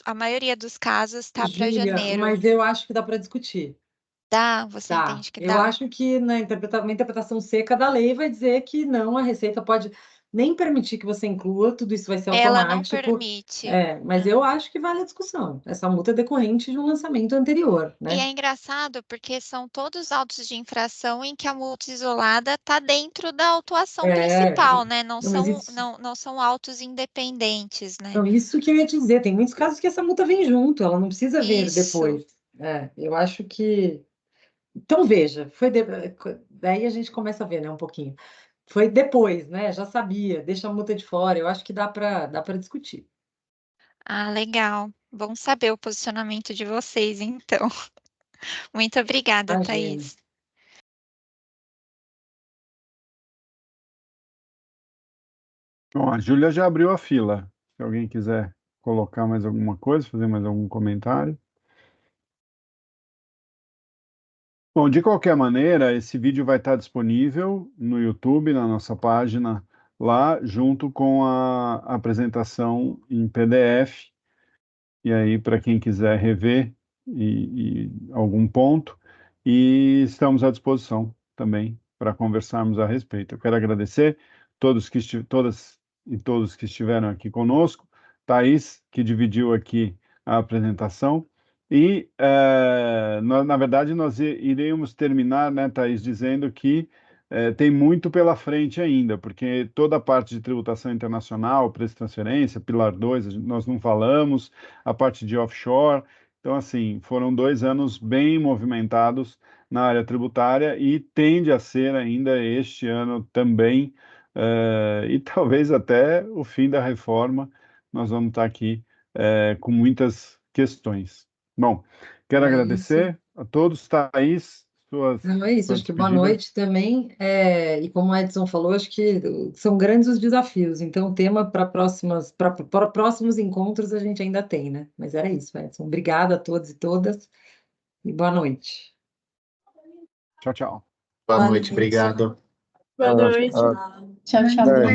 A maioria dos casos está para Júlia, janeiro. mas eu acho que dá para discutir. Você Tá. entende que Eu dá? acho que uma interpretação seca da lei vai dizer que não, a Receita pode nem permitir que você inclua, tudo isso vai ser Ela não automático. permite. Mas eu acho que vale a discussão. Essa multa é decorrente de um lançamento anterior, E é né? engraçado porque são todos autos de infração em que a multa isolada está dentro da autuação principal, né? Não Não, mas são, isso, não são autos independentes, né? não, isso que eu ia dizer. Tem muitos casos que essa multa vem junto, ela não precisa vir Isso. depois. Eu acho que. Então, veja, daí a gente começa a ver, né, um pouquinho. Foi depois, né? Já sabia, deixa a multa de fora. Eu acho que dá para discutir. Ah, legal. Bom saber o posicionamento de vocês, então. Muito obrigada, Imagina. Thaís. Bom, a Júlia já abriu a fila. Se alguém quiser colocar mais alguma coisa, fazer mais algum comentário. Bom, de qualquer maneira, esse vídeo vai estar disponível no YouTube, na nossa página, lá, junto com a apresentação em PDF. E aí, para quem quiser rever e algum ponto, e estamos à disposição também para conversarmos a respeito. Eu quero agradecer todas e todos que estiveram aqui conosco, Thaís, que dividiu aqui a apresentação, e, na verdade, nós iremos terminar, né, Thaís, dizendo que tem muito pela frente ainda, porque toda a parte de tributação internacional, preço de transferência, Pilar 2, nós não falamos, a parte de offshore. Então, assim, foram 2 anos bem movimentados na área tributária e tende a ser ainda este ano também, e talvez até o fim da reforma, nós vamos estar aqui com muitas questões. Bom, quero É isso. agradecer a todos, Thaís, Não, é isso, sua acho que boa despedida. noite também. E como o Edson falou, acho que são grandes os desafios. Então, tema para próximos encontros a gente ainda tem, né? Mas era isso, Edson. Obrigada a todos e todas e boa noite. Tchau, tchau. Boa Boa noite, noite. obrigado. Boa noite. Tchau, tchau.